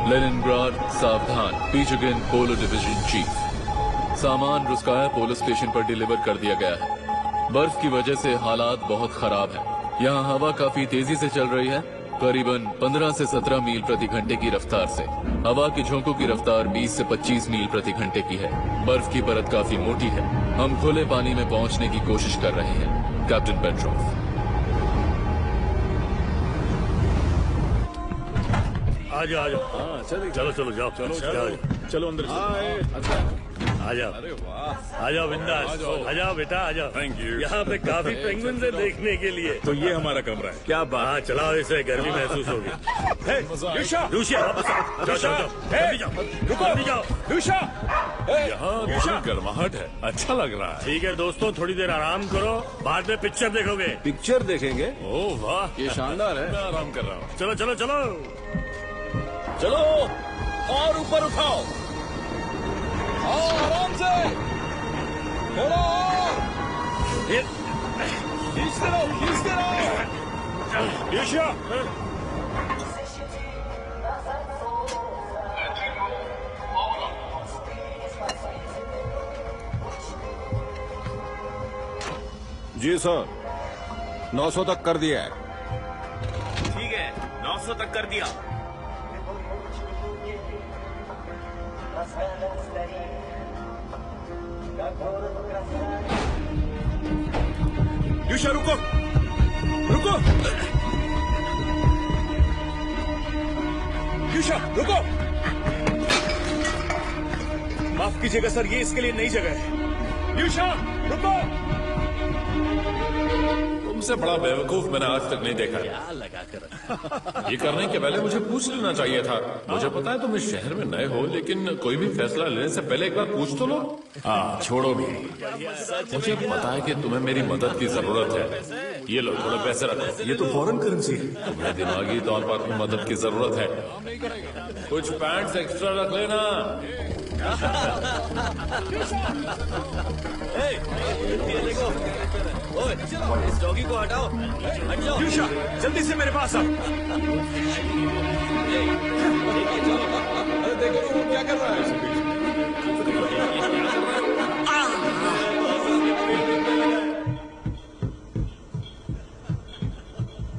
Leningrad सावधान, पीचुगिन पोलो division chief. सामान रुस्काया पोलो station पर डिलीवर कर दिया गया है। बर्फ की वजह से हालात बहुत खराब हैं। यहाँ हवा काफी तेजी से चल रही है, करीबन 15 से 17 मील प्रति घंटे की रफ्तार से। हवा की झोंकों की रफ्तार 20 से 25 मील प्रति घंटे की है। बर्फ की परत काफी मोटी है। हम खुले पानी में पहुंचने की कोशिश कर रहे हैं, कैप्टन पेट्रोव। आ जाओ। हाँ चलो चलो जाओ चलो अंदर आ जाओ। अरे वाह, आ जाओ बिंदास, आ जाओ बेटा आ जाओ। Thank you. यहाँ पे काफी पेंगुइन है देखने के लिए। तो ये हमारा कमरा है। क्या बात, चलाओ इसे, गर्मी महसूस होगी। लूशिया वापस आओ, जाओ जल्दी जाओ, रुको जाओ लूशिया। यहाँ गर्माहट है, अच्छा लग रहा है। ठीक है दोस्तों, थोड़ी देर आराम करो, बाद में पिक्चर देखोगे। पिक्चर देखेंगे? ओह वाह, ये शानदार है। मैं आराम कर रहा हूँ। चलो चलो चलो चलो और ऊपर उठाओ। आओ आराम से, थोड़ा और खींचते रहो। लूशिया जी सर, 900 तक कर दिया है। ठीक है, 900 तक कर दिया। यूशा रुको रुको, यूशा रुको। माफ कीजिएगा सर, ये इसके लिए नई जगह है। यूशा रुको। तुमसे बड़ा बेवकूफ मैंने आज तक नहीं देखा। क्या लगा कर ये करने के पहले मुझे पूछ लेना चाहिए था। मुझे पता है तुम इस शहर में नए हो, लेकिन कोई भी फैसला लेने से पहले एक बार पूछ तो लो। हाँ छोड़ो भी, मुझे पता है कि तुम्हें मेरी मदद की जरूरत है। ये लो थोड़े पैसे रखो, ये तो फॉरेन करेंसी है। तुम्हें दिमागी तौर पर अपनी मदद की जरूरत है। कुछ पैंट्स एक्स्ट्रा रख लेना। इस डॉगी को हटाओ, हट जाओ। यूशा जल्दी से मेरे पास आओ। अरे देखो वो क्या कर रहा है।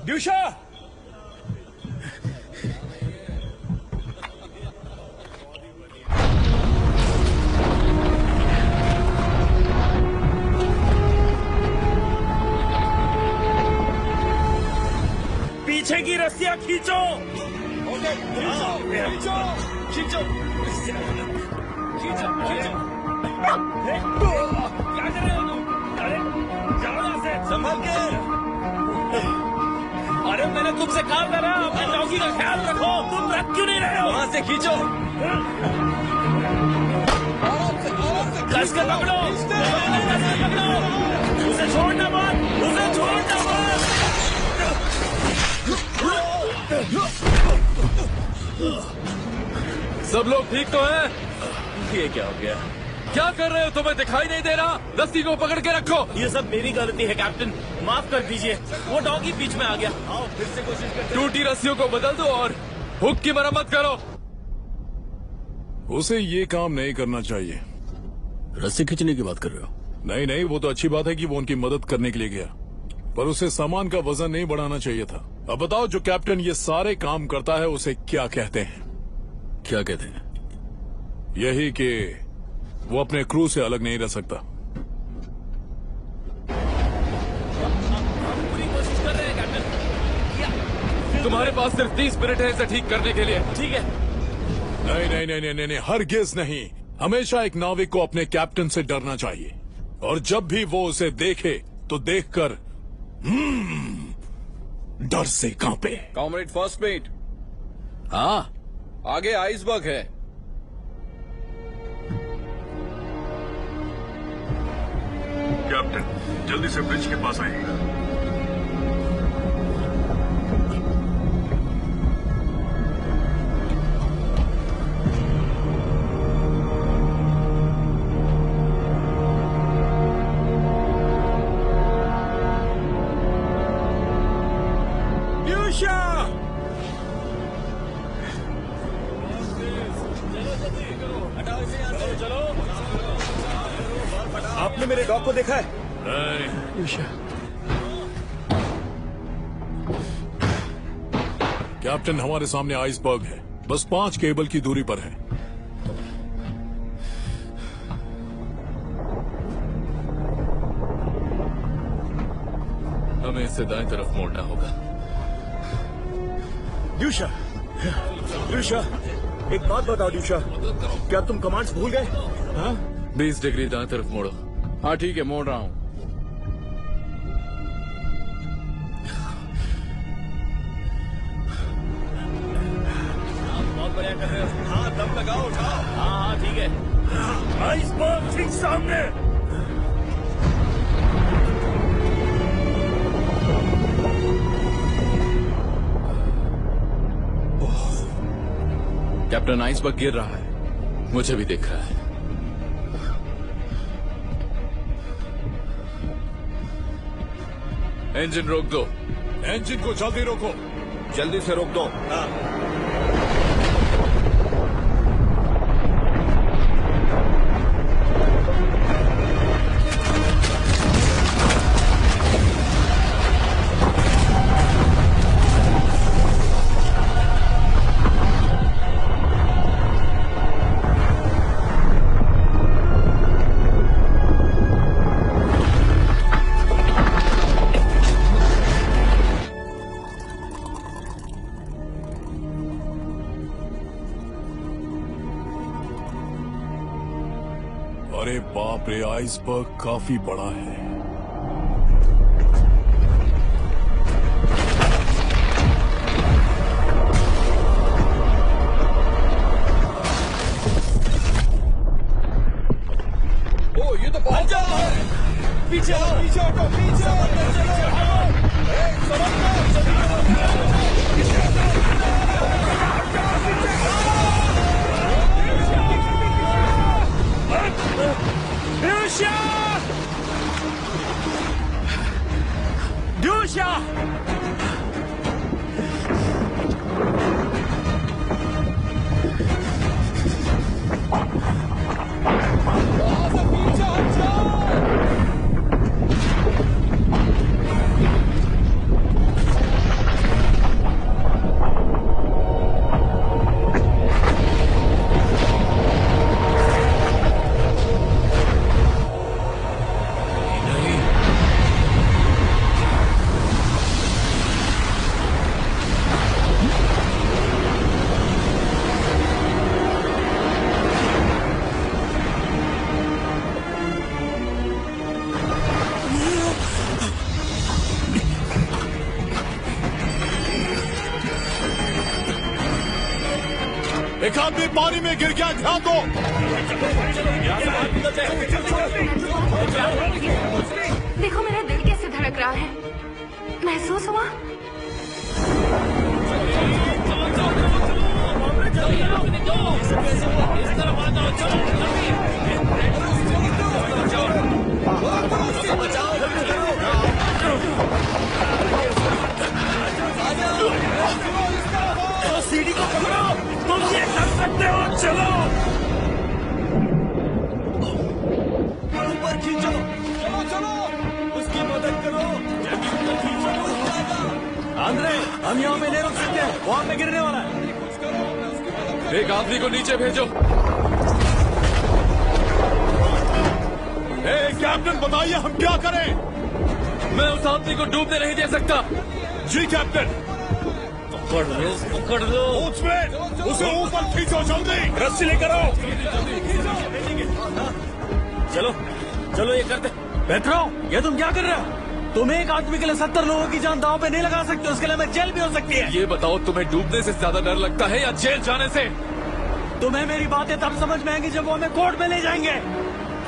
यूशा पीछे की रस्सियां खींचो। ओके, खींचो खींचो खींचो खींचो। क्या कर रहे हो तुम? अरे जाओ यहाँ से, संभल के। अरे मैंने तुमसे कहा था ना, अपने डॉगी का ख्याल रखो। तुम रख क्यों नहीं रहे हो? वहाँ से खींचो, कस कर पकड़ो, कस कर पकड़ो। उसे छोड़ना मत, उसे छोड़ना मत। सब लोग ठीक तो हैं? ये क्या हो गया? क्या कर रहे हो? तुम्हें दिखाई नहीं दे रहा? रस्सी को पकड़ के रखो। ये सब मेरी गलती है कैप्टन, माफ कर दीजिए। वो डॉगी बीच में आ गया। आओ फिर से कोशिश करते हैं। टूटी रस्सियों को बदल दो और हुक की मरम्मत करो। उसे ये काम नहीं करना चाहिए। रस्सी खींचने की बात कर रहे हो? नहीं नहीं, वो तो अच्छी बात है कि वो उनकी मदद करने के लिए गया, पर उसे सामान का वजन नहीं बढ़ाना चाहिए था। अब बताओ, जो कैप्टन ये सारे काम करता है उसे क्या कहते हैं? क्या कहते हैं? यही कि वो अपने क्रू से अलग नहीं रह सकता। पूरी कोशिश कर रहे हैं कैप्टन। तुम्हारे पास सिर्फ 30 मिनट है इसे ठीक करने के लिए। ठीक है। नहीं नहीं नहीं नहीं नहीं, हरगिज नहीं। हमेशा एक नाविक को अपने कैप्टन से डरना चाहिए, और जब भी वो उसे देखे तो देखकर डर से कांपे। कॉमरेड फर्स्ट मेट, हाँ आगे आइसबर्ग है। कैप्टन जल्दी से ब्रिज के पास आइएगा। आपने मेरे डॉग को देखा है? कैप्टन, हमारे सामने आइसबर्ग है, बस 5 केबल की दूरी पर है। हमें इससे दाएं तरफ मोड़ना होगा। ड्यूशा, ड्यूशा, एक बात बताओ ड्यूशा, क्या तुम कमांड्स भूल गए? हाँ? 20 डिग्री दाएं तरफ मोड़ो। हाँ ठीक है, मोड़ रहा हूँ। बहुत बढ़िया कर रहे हो। हाँ, दम लगाओ, उठाओ। हाँ, ठीक है। आइसबर्ग ठीक सामने। कैप्टन, आइसबर्ग गिर रहा है। मुझे भी दिख रहा है। इंजन रोक दो। इंजन को जल्दी रोको। जल्दी से रोक दो। अरे बाप रे, आइसबर्ग काफी बड़ा है। ओ, ये तो बहुत ज्यादा है। पीछे आओ, पीछे हटो, पीछे ड्यूशा! एक आदमी पानी में गिर गया, ध्यान दो। देखो मेरा दिल कैसे धड़क रहा है, महसूस हुआ? सीढ़ी को पकड़ो, तुम ये कर सकते हो, चलो ऊपर खींचो, चलो चलो, उसकी मदद करो, आंद्रे, हम यहाँ पे नहीं रुक सकते, वो हम पे गिरने वाला है। एक आदमी को नीचे भेजो। कैप्टन, बताइए हम क्या करें? मैं उस आदमी को डूबने नहीं दे सकता। जी कैप्टन। पकड़ लो, उसमें उसे ऊपर खींचो, जल्दी रस्सी लेकर आओ। चलो चलो, ये करते। पेट्रो, ये तुम क्या कर रहे हो? तुम एक आदमी के लिए 70 लोगों की जान दांव पे नहीं लगा सकते, उसके लिए हमें जेल भी हो सकती है। ये बताओ, तुम्हें डूबने से ज्यादा डर लगता है या जेल जाने से? तुम्हें मेरी बातें तब समझ में आएंगी जब वो हमें कोर्ट में ले जाएंगे।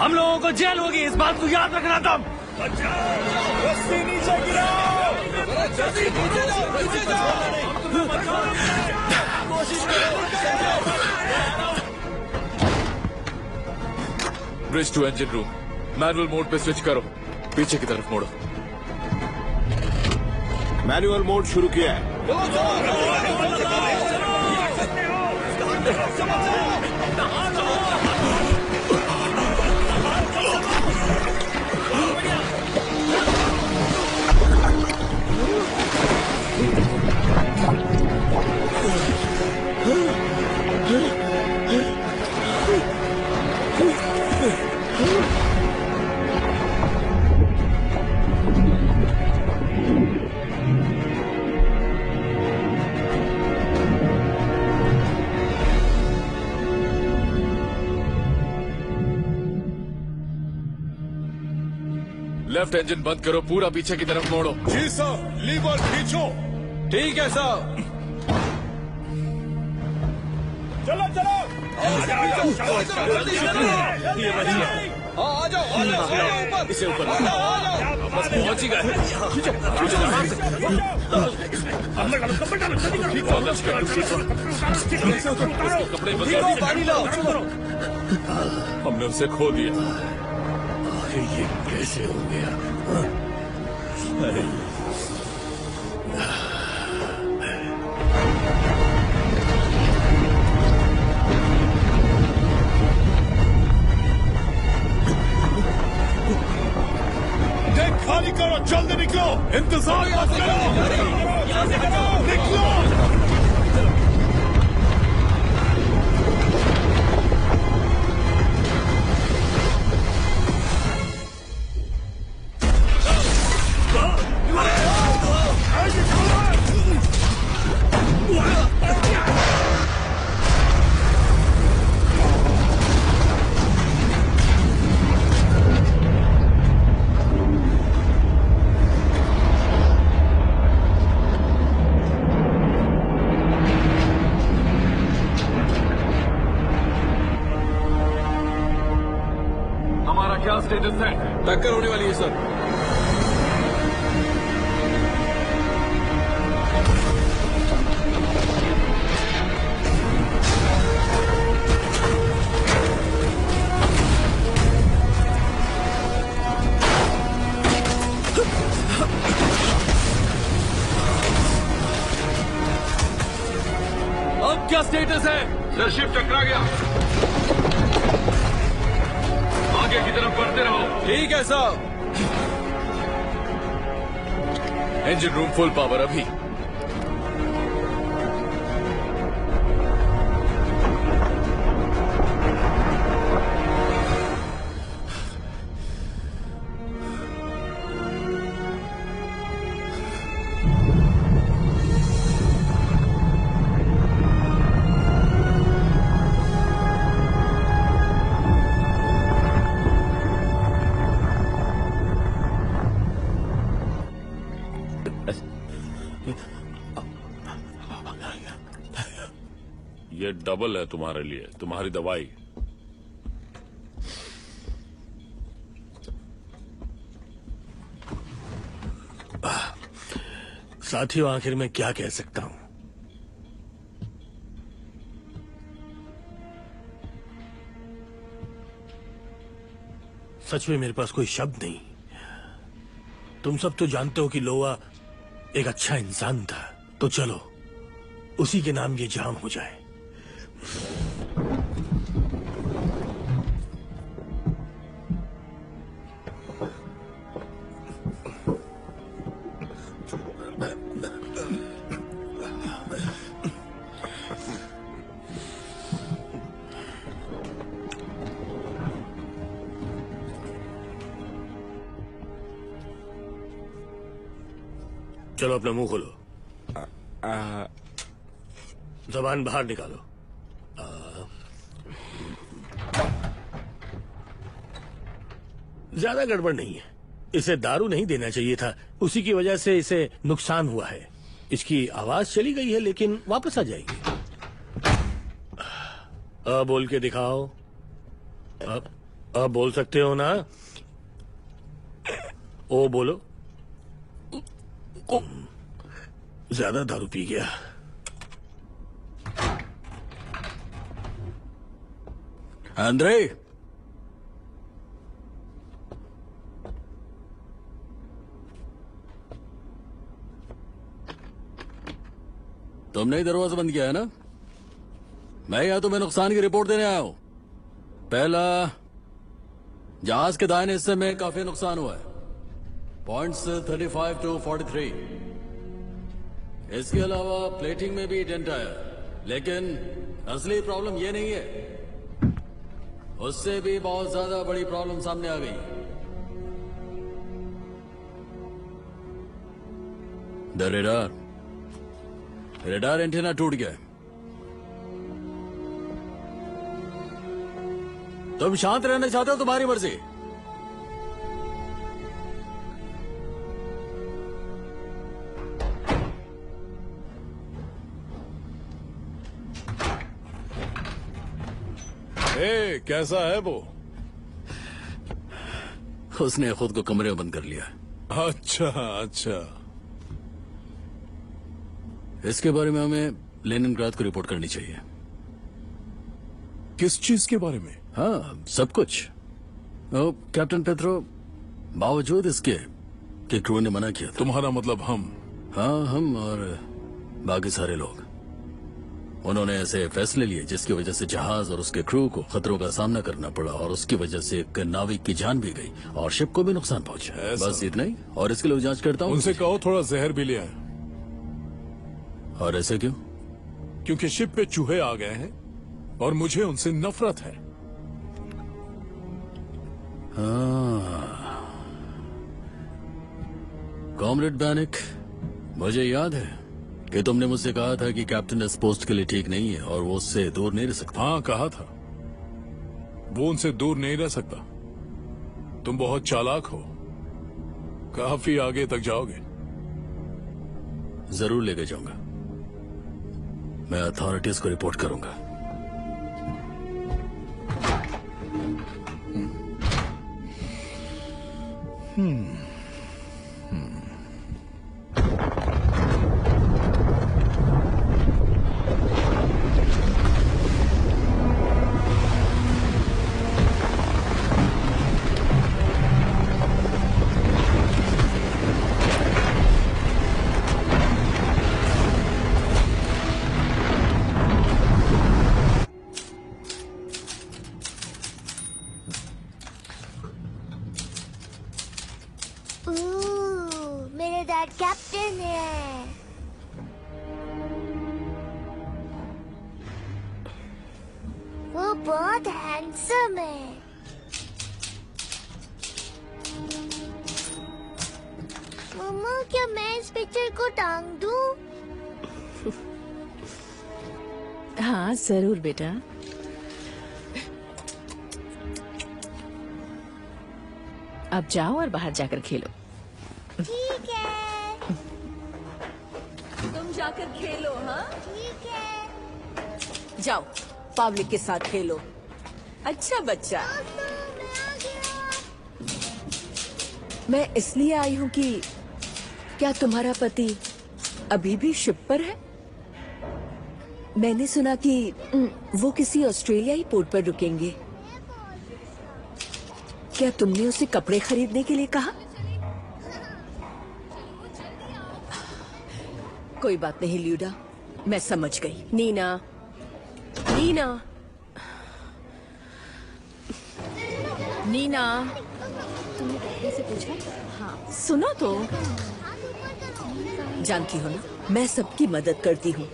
हम लोगों को जेल होगी, इस बात को याद रखना। तुम रस्सी नीचे गिराओ, जल्दी नीचे जाओ, नीचे जाओ। कोशिश करो। Bridge to engine room, manual mode पे स्विच करो, पीछे की तरफ मोड़ो। मैनुअल मोड शुरू किया है। लेफ्ट इंजन बंद करो, पूरा पीछे की तरफ मोड़ो। जी सर, लीवर खींचो। ठीक है सर। चलो चलो आ जाओ ऊपर। इसे ऊपर बस पहुंच ही गए। कपड़े बदलो, पानी लाओ। हमने उसे खो दिया। अरे ये कैसे हो गया? अरे टैंक खाली करो, जल्दी निकलो। इंतजार मत करो, निकलो। हमारा क्या स्टेटस है? टक्कर होने वाली है सर। अब क्या स्टेटस है? सर शिप टकरा गया। आगे की तरफ बढ़ते रहो। ठीक है sir. Engine room full power अभी। ये डबल है तुम्हारे लिए, तुम्हारी दवाई। साथियों, आखिर मैं क्या कह सकता हूं? सच में मेरे पास कोई शब्द नहीं। तुम सब तो जानते हो कि लोआ एक अच्छा इंसान था, तो चलो उसी के नाम ये जाम हो जाए। चलो अपना मुंह खोलो, जबान बाहर निकालो। ज्यादा गड़बड़ नहीं है। इसे दारू नहीं देना चाहिए था, उसी की वजह से इसे नुकसान हुआ है। इसकी आवाज चली गई है लेकिन वापस आ जाएगी। अब बोल के दिखाओ। अब बोल सकते हो ना? ओ बोलो। ज्यादा दारू पी गया। अंद्रे, तुमने ही दरवाजा बंद किया है ना? मैं यहाँ तुम्हें नुकसान की रिपोर्ट देने आया हूं। पहला, जहाज के दाहिने हिस्से में काफी नुकसान हुआ है, पॉइंट्स 35 to 43। इसके अलावा प्लेटिंग में भी डेंट आया, लेकिन असली प्रॉब्लम ये नहीं है, उससे भी बहुत ज्यादा बड़ी प्रॉब्लम सामने आ गई। द रेडार एंटीना टूट गया। तुम शांत रहना चाहते हो, तुम्हारी मर्जी। ए, कैसा है वो? उसने खुद को कमरे में बंद कर लिया। अच्छा अच्छा। इसके बारे में हमें लेनिनग्राद को रिपोर्ट करनी चाहिए। किस चीज के बारे में? हाँ, सब कुछ। कैप्टन पेत्रो, बावजूद इसके कि क्रू ने मना किया था। तुम्हारा मतलब हम? हाँ, हम और बाकी सारे लोग। उन्होंने ऐसे फैसले लिए जिसकी वजह से जहाज और उसके क्रू को खतरों का सामना करना पड़ा, और उसकी वजह से एक नाविक की जान भी गई और शिप को भी नुकसान पहुंचा। ऐसा? बस इतना ही। और इसके लिए जांच करता हूँ। उनसे कहो थोड़ा जहर भी ले आए। और ऐसे क्यों? क्योंकि शिप पे चूहे आ गए हैं और मुझे उनसे नफरत है। कॉमरेड बैनिक, मुझे याद है कि तुमने मुझसे कहा था कि कैप्टन इस पोस्ट के लिए ठीक नहीं है और वो उससे दूर नहीं रह सकता। हाँ, कहा था। वो उनसे दूर नहीं रह सकता। तुम बहुत चालाक हो, काफी आगे तक जाओगे। जरूर लेके जाऊंगा। मैं अथॉरिटीज को रिपोर्ट करूंगा। मेरे डैड कैप्टन है। वो बहुत हैंडसम है। मम्मा, क्या मैं इस पिक्चर को टांग दूं? हाँ जरूर बेटा। अब जाओ और बाहर जाकर खेलो। ठीक है। तुम जाकर खेलो। हाँ ठीक है। जाओ, पब्लिक के साथ खेलो। अच्छा बच्चा। मैं आ गया। मैं इसलिए आई हूँ कि क्या तुम्हारा पति अभी भी शिप पर है? मैंने सुना कि वो किसी ऑस्ट्रेलियाई पोर्ट पर रुकेंगे। क्या तुमने उसे कपड़े खरीदने के लिए कहा? कोई बात नहीं ल्यूडा, मैं समझ गई। नीना, नीना, नीना, तुमने डॉक्टर से पूछा? हाँ, सुनो तो। जानती हो ना, मैं सबकी मदद करती हूँ,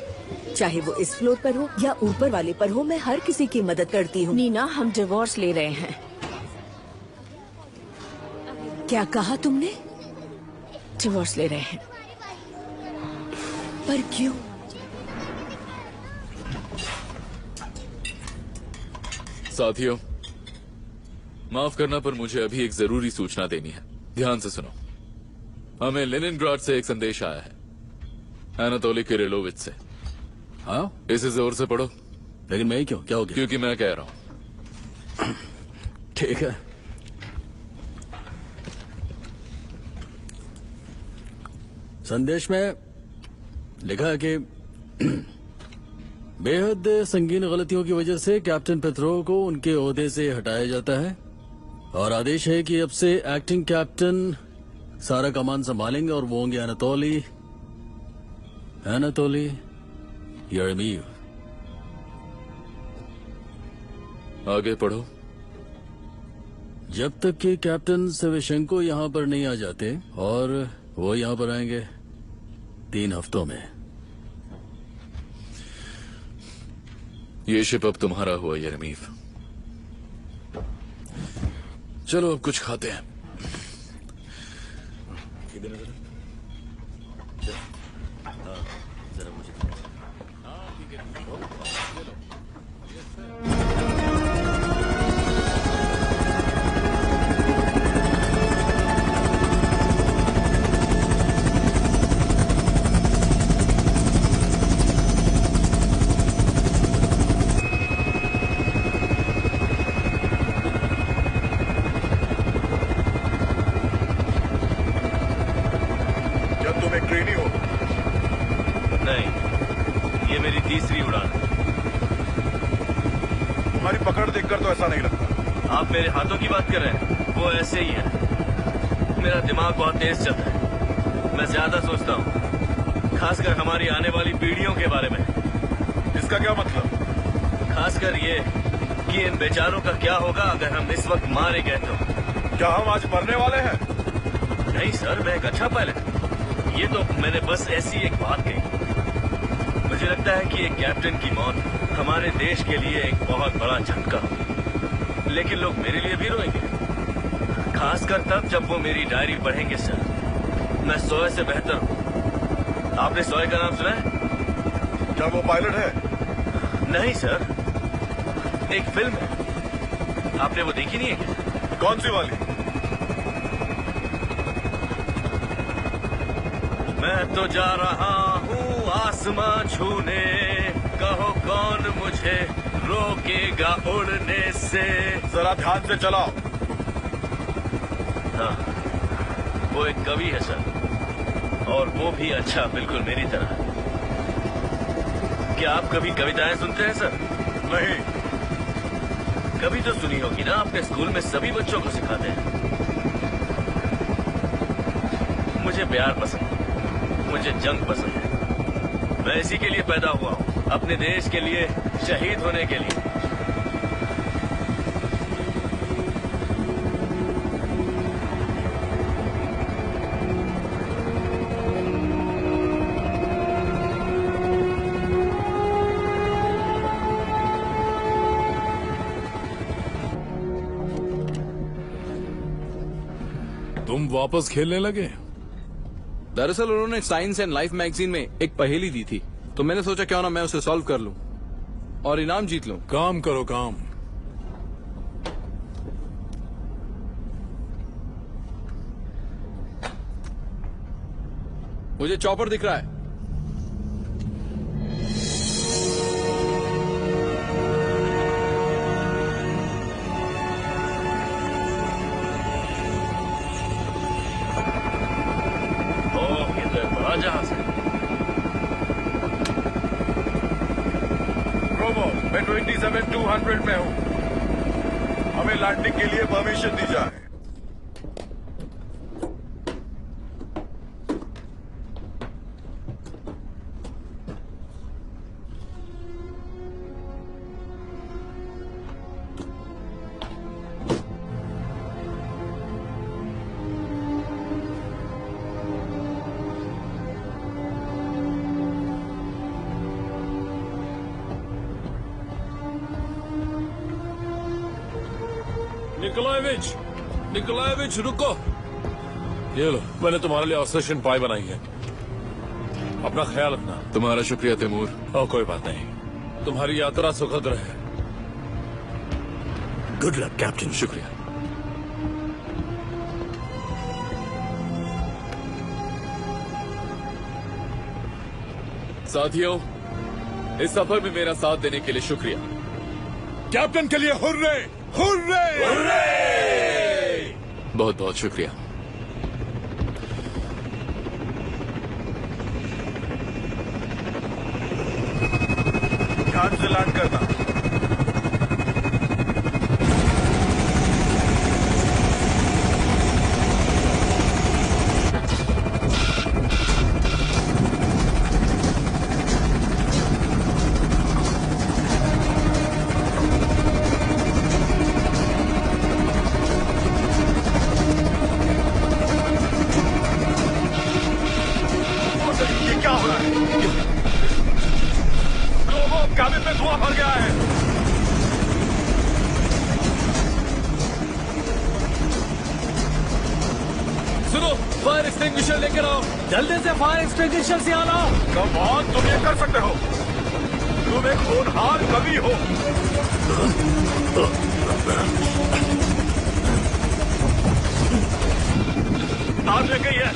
चाहे वो इस फ्लोर पर हो या ऊपर वाले पर हो। मैं हर किसी की मदद करती हूँ। नीना, हम डिवोर्स ले रहे हैं। क्या कहा तुमने? डिवोर्स ले रहे हैं। पर क्यों? साथियों, माफ करना पर मुझे अभी एक जरूरी सूचना देनी है। ध्यान से सुनो। हमें लेनिनग्राड से एक संदेश आया है, एनातोली किरिलोविच से। हाँ, इसे जोर से पढ़ो। लेकिन मैं क्यों? क्या हो गया? क्योंकि मैं कह रहा हूँ। ठीक है। संदेश में लिखा है कि बेहद संगीन गलतियों की वजह से कैप्टन पेत्रो को उनके ओहदे से हटाया जाता है, और आदेश है कि अब से एक्टिंग कैप्टन सारा कमान संभालेंगे और वो होंगे एनातोली यरेमीव। आगे पढ़ो। जब तक कि कैप्टन सेवेशेंको यहाँ पर नहीं आ जाते, और वो यहाँ पर आएंगे 3 हफ्तों में। ये शिप अब तुम्हारा हुआ यरेमीव। चलो अब कुछ खाते हैं। तुम्हारी पकड़ देखकर तो ऐसा नहीं लगता। आप मेरे हाथों की बात कर रहे हैं? वो ऐसे ही है। मेरा दिमाग बहुत तेज चलता है, मैं ज्यादा सोचता हूँ, खासकर हमारी आने वाली पीढ़ियों के बारे में। इसका क्या मतलब? खासकर ये कि इन बेचारों का क्या होगा अगर हम इस वक्त मारे गए तो। क्या हम आज मरने वाले हैं? नहीं सर, मैं एक अच्छा पायलट हूँ। ये तो मैंने बस ऐसी एक बात कही। मुझे लगता है कि एक कैप्टन की मौत हमारे देश के लिए एक बहुत बड़ा झटका हो, लेकिन लोग मेरे लिए भी रोएंगे, खासकर तब जब वो मेरी डायरी पढ़ेंगे। सर, मैं सोए से बेहतर हूँ। आपने सोए का नाम सुना है? क्या वो पायलट है? नहीं सर, एक फिल्म है, आपने वो देखी नहीं है क्या? कौन सी वाली? मैं तो जा रहा हूँ आसमां छूने, कहो कौन मुझे रोकेगा उड़ने से। जरा ध्यान से चलाओ। हाँ, वो एक कवि है सर, और वो भी अच्छा, बिल्कुल मेरी तरह। क्या आप कभी कविताएं सुनते हैं सर? नहीं। कभी तो सुनी होगी ना, आपके स्कूल में सभी बच्चों को सिखाते हैं। मुझे प्यार पसंद है, मुझे जंग पसंद है। मैं इसी के लिए पैदा हुआ हूँ, अपने देश के लिए शहीद होने के लिए। तुम वापस खेलने लगे? दरअसल उन्होंने साइंस एंड लाइफ मैगजीन में एक पहेली दी थी, तो मैंने सोचा क्यों ना मैं उसे सॉल्व कर लूं और इनाम जीत लूं। काम करो काम। मुझे चॉपर दिख रहा है। जहाज है। रोबो, मैं 27-200 में हूँ। हमें लैंडिंग के लिए परमिशन दी जाए। निकोलाएविच रुको। ये लो, मैंने तुम्हारे लिए ऑब्सेशन पाई बनाई है, अपना ख्याल रखना। तुम्हारा शुक्रिया तैमूर। कोई बात नहीं, तुम्हारी यात्रा सुखद रहे। Good luck captain. शुक्रिया। साथियों, इस सफर में मेरा साथ देने के लिए शुक्रिया। कैप्टन के लिए हुर्रे! हुर्रे! हुर्रे! बहुत बहुत शुक्रिया। ध्यान से लैंड करना। कैबिन में धुआं भर गया है। सुनो, फायर एक्सटिंग्विशर लेकर आओ। जल्दी से फायर एक्सटिंग्विशर से आना। कम ऑन, तुम ये कर सकते हो। तुम एक होनहार कवि हो। आग लग गई है।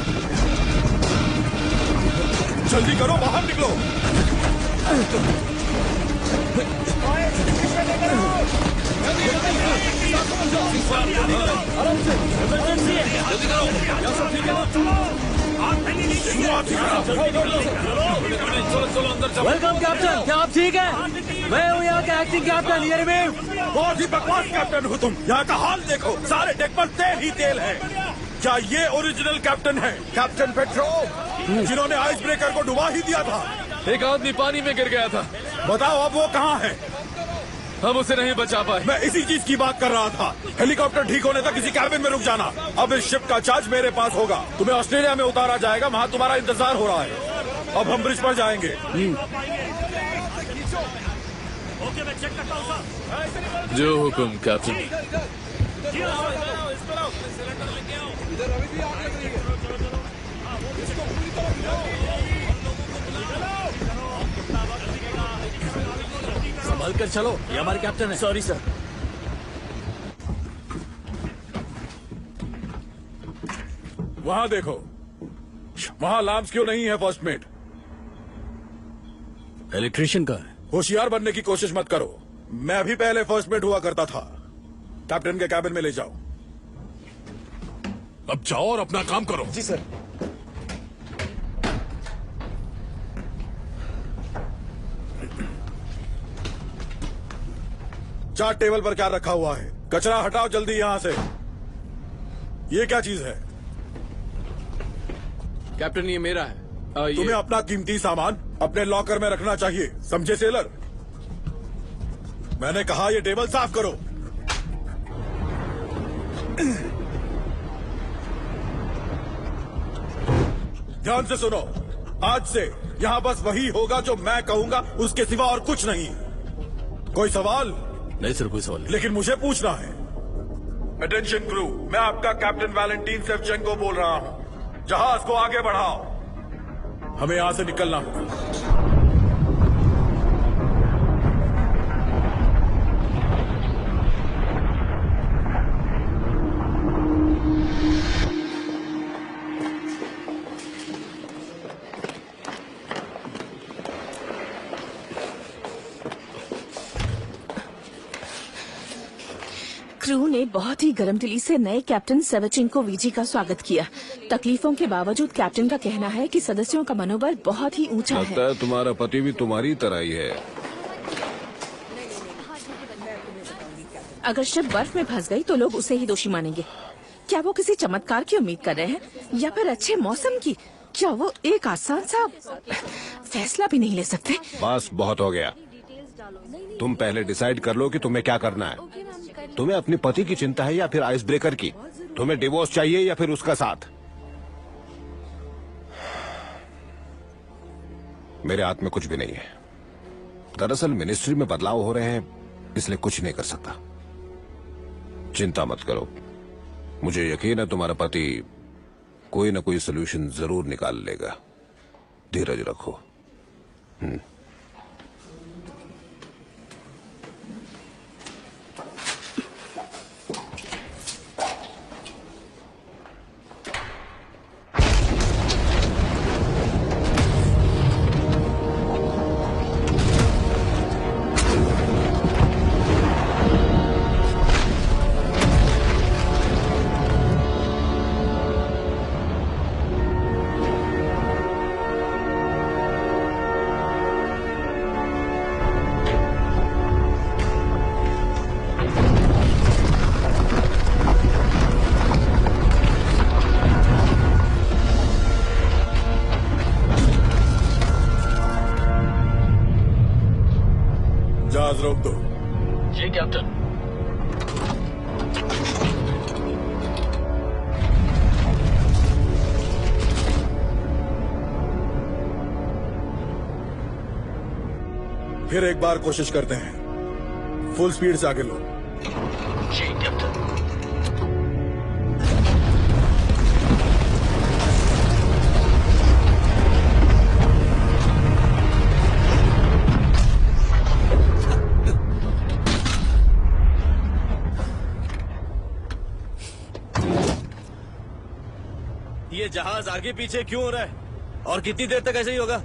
जल्दी करो, बाहर निकलो। वेलकम कैप्टन, क्या आप ठीक हैं? मैं हूँ यहाँ का एक्टिंग कैप्टन, ये रिमेव। बहुत ही बकवास कैप्टन हो तुम। यहाँ का हाल देखो, सारे डेक पर तेल ही तेल है। क्या ये ओरिजिनल कैप्टन है, कैप्टन पेट्रो, जिन्होंने आइस ब्रेकर को डुबा ही दिया था? एक आदमी पानी में गिर गया था। बताओ अब वो कहाँ है? हम उसे नहीं बचा पाए। मैं इसी चीज की बात कर रहा था। हेलीकॉप्टर ठीक होने तक किसी कैबिन में रुक जाना। अब इस शिप का चार्ज मेरे पास होगा। तुम्हें ऑस्ट्रेलिया में उतारा जाएगा, वहाँ तुम्हारा इंतजार हो रहा है। अब हम ब्रिज पर जाएंगे। जो हुक्म कैप्टन। संभल कर चलो, ये हमारे कैप्टन है। Sorry sir. वहाँ देखो, वहाँ लाम्स क्यों नहीं है फर्स्ट मेट? इलेक्ट्रिशियन का है। होशियार बनने की कोशिश मत करो। मैं भी पहले फर्स्ट मेट हुआ करता था। कैप्टन के कैबिन में ले जाओ। अब जाओ और अपना काम करो। जी सर। चार्ट टेबल पर क्या रखा हुआ है? कचरा हटाओ जल्दी यहाँ से। ये क्या चीज है? कैप्टन ये मेरा है। तुम्हें अपना कीमती सामान अपने लॉकर में रखना चाहिए, समझे सेलर? मैंने कहा ये टेबल साफ करो। ध्यान से सुनो, आज से यहाँ बस वही होगा जो मैं कहूंगा, उसके सिवा और कुछ नहीं। कोई सवाल? नहीं सर, कोई सवाल नहीं। लेकिन मुझे पूछना है। अटेंशन क्रू, मैं आपका कैप्टन वैलेंटीन सेवचेंको बोल रहा हूँ। जहाज को आगे बढ़ाओ, हमें यहां से निकलना होगा। क्रू ने बहुत ही गर्म दिली से नए कैप्टन सेवचेंको वीजी का स्वागत किया। तकलीफों के बावजूद कैप्टन का कहना है कि सदस्यों का मनोबल बहुत ही ऊंचा है। लगता है तुम्हारा पति भी तुम्हारी तरह ही है। अगर शिप बर्फ में फंस गई तो लोग उसे ही दोषी मानेंगे। क्या वो किसी चमत्कार की उम्मीद कर रहे हैं या फिर अच्छे मौसम की? क्या वो एक आसान सा फैसला भी नहीं ले सकते? बस बहुत हो गया। तुम पहले डिसाइड कर लो कि तुम्हें क्या करना है। तुम्हें अपने पति की चिंता है या फिर आइस ब्रेकर की? तुम्हें डिवोर्स चाहिए या फिर उसका साथ? मेरे हाथ में कुछ भी नहीं है। दरअसल मिनिस्ट्री में बदलाव हो रहे हैं, इसलिए कुछ नहीं कर सकता। चिंता मत करो, मुझे यकीन है तुम्हारा पति कोई ना कोई सोल्यूशन जरूर निकाल लेगा। धीरज रखो। जहाज रोक दो। जी कैप्टन। फिर एक बार कोशिश करते हैं। फुल स्पीड से आगे लो। जी कैप्टन। ये जहाज आगे पीछे क्यों हो रहा है और कितनी देर तक ऐसे ही होगा?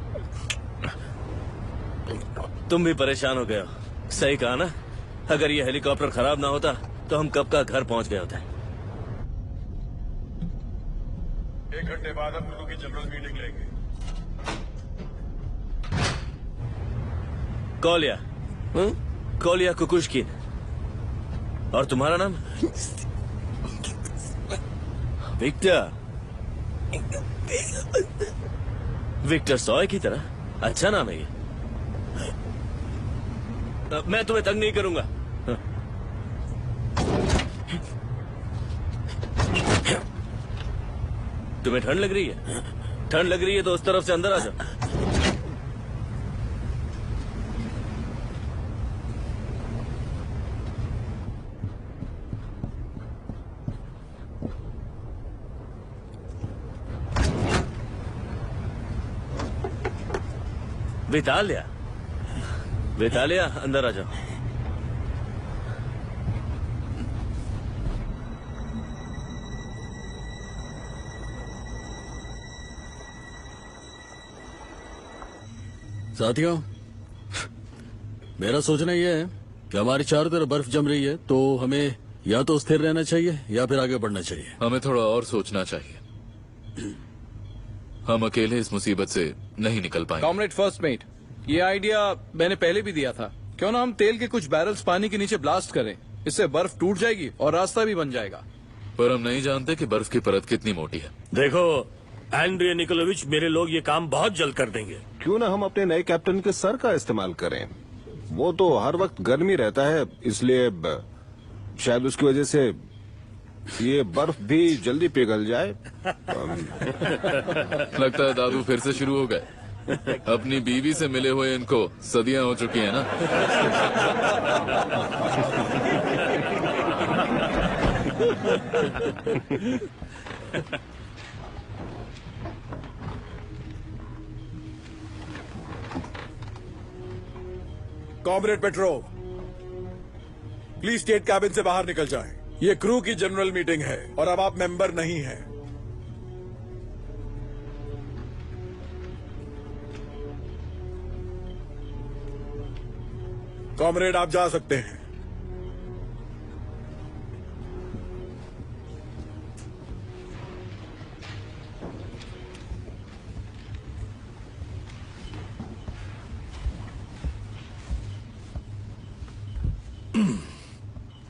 तुम भी परेशान हो गए हो। सही कहा ना, अगर ये हेलीकॉप्टर खराब ना होता तो हम कब का घर पहुंच गए होते। 1 घंटे बाद हम लोगों की जनरल मीटिंग लेंगे। कॉल या कोलिया कुकुशकिन। और तुम्हारा नाम? विक्टर। विक्टर सॉय की तरह अच्छा नाम है ये। मैं तुम्हें तंग नहीं करूंगा। तुम्हें ठंड लग रही है? ठंड लग रही है तो उस तरफ से अंदर आ जाओ। वितालिया अंदर आ जाओ। साथियों, मेरा सोचना यह है कि हमारी चारों तरफ बर्फ जम रही है, तो हमें या तो स्थिर रहना चाहिए या फिर आगे बढ़ना चाहिए। हमें थोड़ा और सोचना चाहिए। हम अकेले इस मुसीबत से नहीं निकल पाएंगे। कॉमरेड फर्स्ट मेट, ये आइडिया मैंने पहले भी दिया था। क्यों ना हम तेल के कुछ बैरल्स पानी के नीचे ब्लास्ट करें, इससे बर्फ टूट जाएगी और रास्ता भी बन जाएगा। पर हम नहीं जानते कि बर्फ की परत कितनी मोटी है। देखो एंड्रिया निकोलोविच, मेरे लोग ये काम बहुत जल्द कर देंगे। क्यों ना हम अपने नए कैप्टन के सर का इस्तेमाल करें। वो तो हर वक्त गर्मी रहता है, इसलिए शायद उसकी वजह से ये बर्फ भी जल्दी पिघल जाए। लगता है दादू फिर से शुरू हो गए। अपनी बीवी से मिले हुए इनको सदियां हो चुकी हैं ना। Comrade petro, please state cabin से बाहर निकल जाएं। ये क्रू की जनरल मीटिंग है और अब आप मेंबर नहीं हैं। कॉमरेड, आप जा सकते हैं।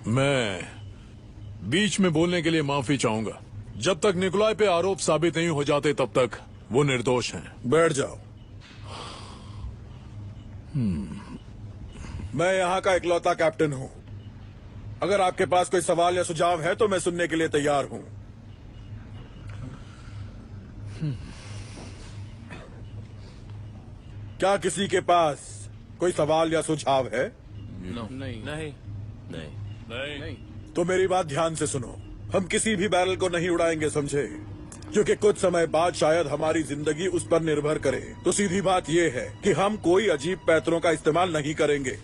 मैं बीच में बोलने के लिए माफी चाहूंगा। जब तक निकोलाई पे आरोप साबित नहीं हो जाते तब तक वो निर्दोष हैं। बैठ जाओ। मैं यहाँ का इकलौता कैप्टन हूँ। अगर आपके पास कोई सवाल या सुझाव है तो मैं सुनने के लिए तैयार हूँ। क्या किसी के पास कोई सवाल या सुझाव है? नहीं। तो मेरी बात ध्यान से सुनो। हम किसी भी बैरल को नहीं उड़ाएंगे, समझे? क्योंकि कुछ समय बाद शायद हमारी जिंदगी उस पर निर्भर करे। तो सीधी बात यह है कि हम कोई अजीब पैतरों का इस्तेमाल नहीं करेंगे।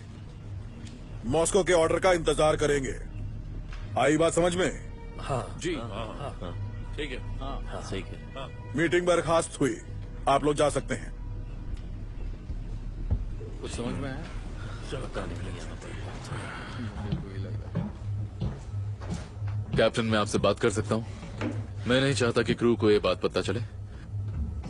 मॉस्को के ऑर्डर का इंतजार करेंगे। आई बात समझ में? हाँ जी। ठीक है। हाँ, सही है। मीटिंग बर्खास्त हुई। आप लोग जा सकते हैं। कुछ समझ में आया? कैप्टन, मैं आपसे बात कर सकता हूँ? मैं नहीं चाहता कि क्रू को ये बात पता चले।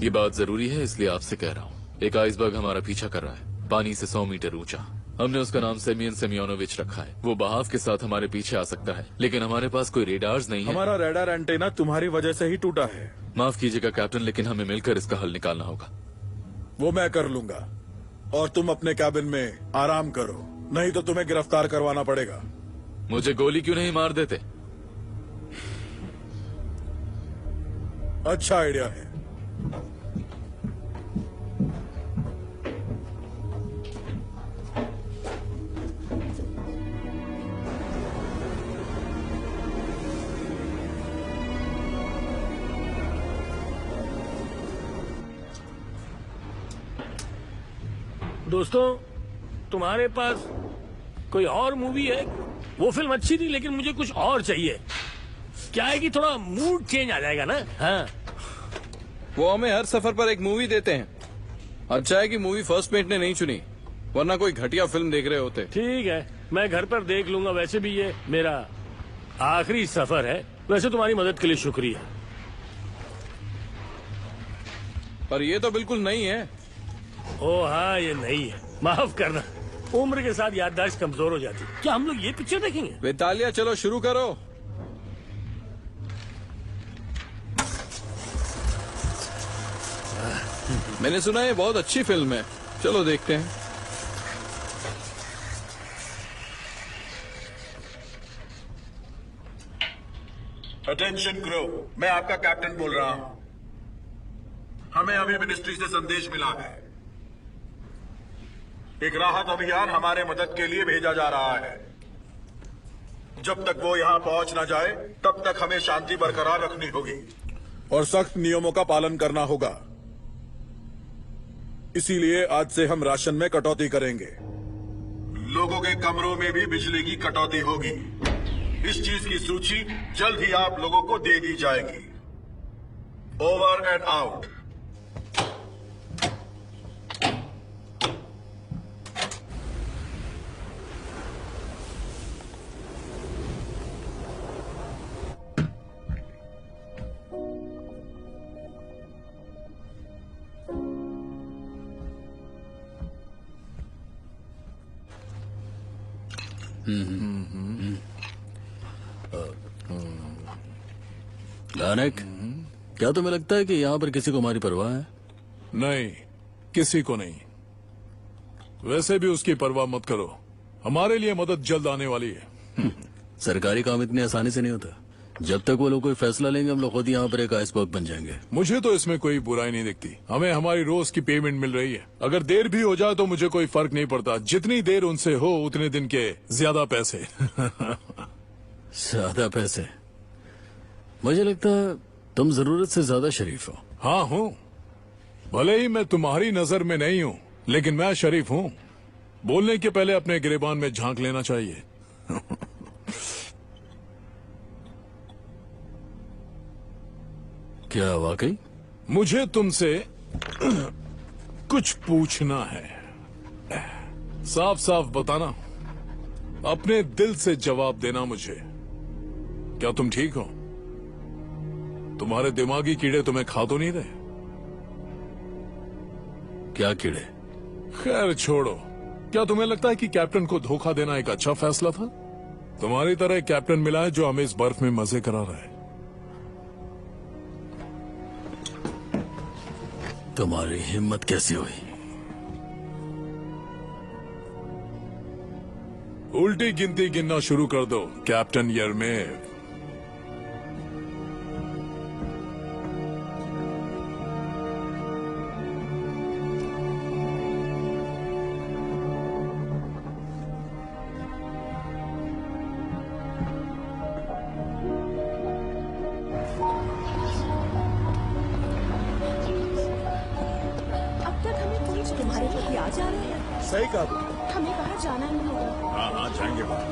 ये बात जरूरी है, इसलिए आपसे कह रहा हूँ। एक आइसबर्ग हमारा पीछा कर रहा है, पानी से 100 मीटर ऊंचा। हमने उसका नाम सेमियन सेमियोनोविच रखा है। वो बहाव के साथ हमारे पीछे आ सकता है, लेकिन हमारे पास कोई रेडार्स नहीं है। हमारा रेडार एंटेना तुम्हारी वजह से ही टूटा है। माफ कीजिएगा कैप्टन, लेकिन हमें मिलकर इसका हल निकालना होगा। वो मैं कर लूंगा और तुम अपने कैबिन में आराम करो, नहीं तो तुम्हें गिरफ्तार करवाना पड़ेगा। मुझे गोली क्यों नहीं मार देते? अच्छा आइडिया है। दोस्तों, तुम्हारे पास कोई और मूवी है? वो फिल्म अच्छी थी, लेकिन मुझे कुछ और चाहिए। क्या है कि थोड़ा मूड चेंज आ जाएगा ना। हाँ, वो हमें हर सफर पर एक मूवी देते हैं। अच्छा है कि मूवी फर्स्ट मेट ने नहीं चुनी, वरना कोई घटिया फिल्म देख रहे होते। ठीक है, मैं घर पर देख लूंगा। वैसे भी ये मेरा आखिरी सफर है। वैसे तुम्हारी मदद के लिए शुक्रिया। पर ये तो बिल्कुल नहीं है। ओ हाँ, ये नहीं है, माफ करना। उम्र के साथ याददाश्त कमजोर हो जाती। क्या हम लोग ये पिक्चर देखेंगे? वेतालिया चलो शुरू करो। मैंने सुना है बहुत अच्छी फिल्म है, चलो देखते हैं। अटेंशन क्रू, मैं आपका कैप्टन बोल रहा हूं। हमें अभी मिनिस्ट्री से संदेश मिला है। एक राहत अभियान हमारे मदद के लिए भेजा जा रहा है। जब तक वो यहां पहुंच न जाए तब तक हमें शांति बरकरार रखनी होगी और सख्त नियमों का पालन करना होगा। इसीलिए आज से हम राशन में कटौती करेंगे। लोगों के कमरों में भी बिजली की कटौती होगी। इस चीज की सूची जल्द ही आप लोगों को दे दी जाएगी। Over and out. लानक, क्या तुम्हें लगता है कि यहाँ पर किसी को हमारी परवाह है? नहीं, किसी को नहीं। वैसे भी उसकी परवाह मत करो, हमारे लिए मदद जल्द आने वाली है। सरकारी काम इतनी आसानी से नहीं होता। जब तक वो लोग कोई फैसला लेंगे हम लोग खुद यहाँ पर एक आइसबर्ग बन जाएंगे। मुझे तो इसमें कोई बुराई नहीं दिखती। हमें हमारी रोज की पेमेंट मिल रही है। अगर देर भी हो जाए तो मुझे कोई फर्क नहीं पड़ता। जितनी देर उनसे हो उतने दिन के ज्यादा पैसे। ज्यादा पैसे? मुझे लगता है तुम जरूरत से ज्यादा शरीफ हो। हाँ हूँ, भले ही मैं तुम्हारी नजर में नहीं हूँ, लेकिन मैं शरीफ हूँ। बोलने के पहले अपने गिरेबान में झांक लेना चाहिए। क्या वाकई? मुझे तुमसे कुछ पूछना है। साफ साफ बताना, अपने दिल से जवाब देना मुझे। क्या तुम ठीक हो? तुम्हारे दिमागी कीड़े तुम्हें खा तो नहीं रहे? क्या कीड़े? खैर छोड़ो। क्या तुम्हें लगता है कि कैप्टन को धोखा देना एक अच्छा फैसला था? तुम्हारी तरह एक कैप्टन मिला है जो हमें इस बर्फ में मजे करा रहा है। तुम्हारी हिम्मत कैसी हुई? उल्टी गिनती गिनना शुरू कर दो कैप्टन यरमेव। तुम्हारे पति आ जा रहे हैं। सही कहा। हमें बाहर जाना नहीं होगा। हाँ हाँ जाएंगे बाहर।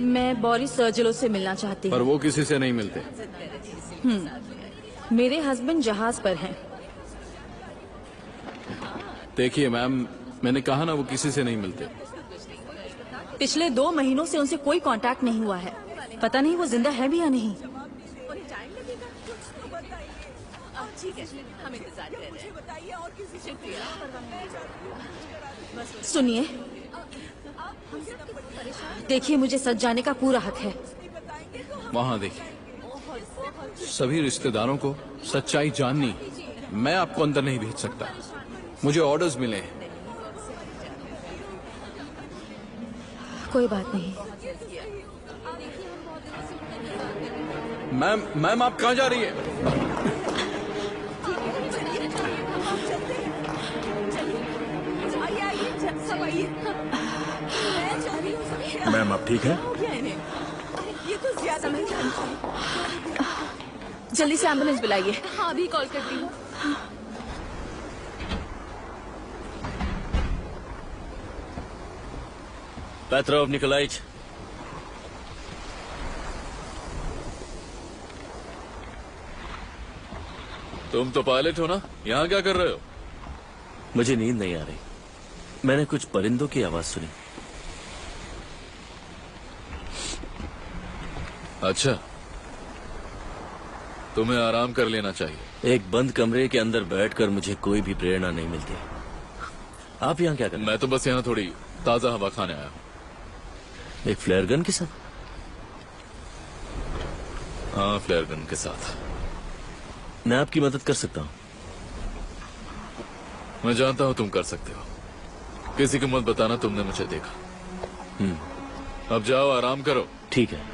मैं बोरिस सर्जिलो से मिलना चाहती पर हूँ। वो किसी से नहीं मिलते। मेरे हस्बैंड जहाज पर हैं। देखिए मैम, मैंने कहा ना वो किसी से नहीं मिलते। पिछले 2 महीनों से उनसे कोई कांटेक्ट नहीं हुआ है। पता नहीं वो जिंदा है भी या नहीं। सुनिए, देखिए मुझे सच जाने का पूरा हक है। वहाँ देखिए, सभी रिश्तेदारों को सच्चाई जाननी। मैं आपको अंदर नहीं भेज सकता, मुझे ऑर्डर्स मिले हैं। कोई बात नहीं। मैम आप कहाँ जा रही है? मैम आप ठीक है? जल्दी से एम्बुलेंस बुलाइए। हाँ अभी कॉल करती हूँ। पेट्रोव निकोलाइच, तुम तो पायलट हो ना, यहाँ क्या कर रहे हो? मुझे नींद नहीं आ रही। मैंने कुछ परिंदों की आवाज सुनी। अच्छा, तुम्हें आराम कर लेना चाहिए। एक बंद कमरे के अंदर बैठकर मुझे कोई भी प्रेरणा नहीं मिलती। आप यहाँ क्या कर रहे हैं? मैं तो बस यहाँ थोड़ी ताजा हवा खाने आया हूँ। एक फ्लेयर गन के साथ? हाँ, फ्लेयर गन के साथ। मैं आपकी मदद कर सकता हूँ। मैं जानता हूँ तुम कर सकते हो। किसी को मत बताना तुमने मुझे देखा। अब जाओ, आराम करो। ठीक है।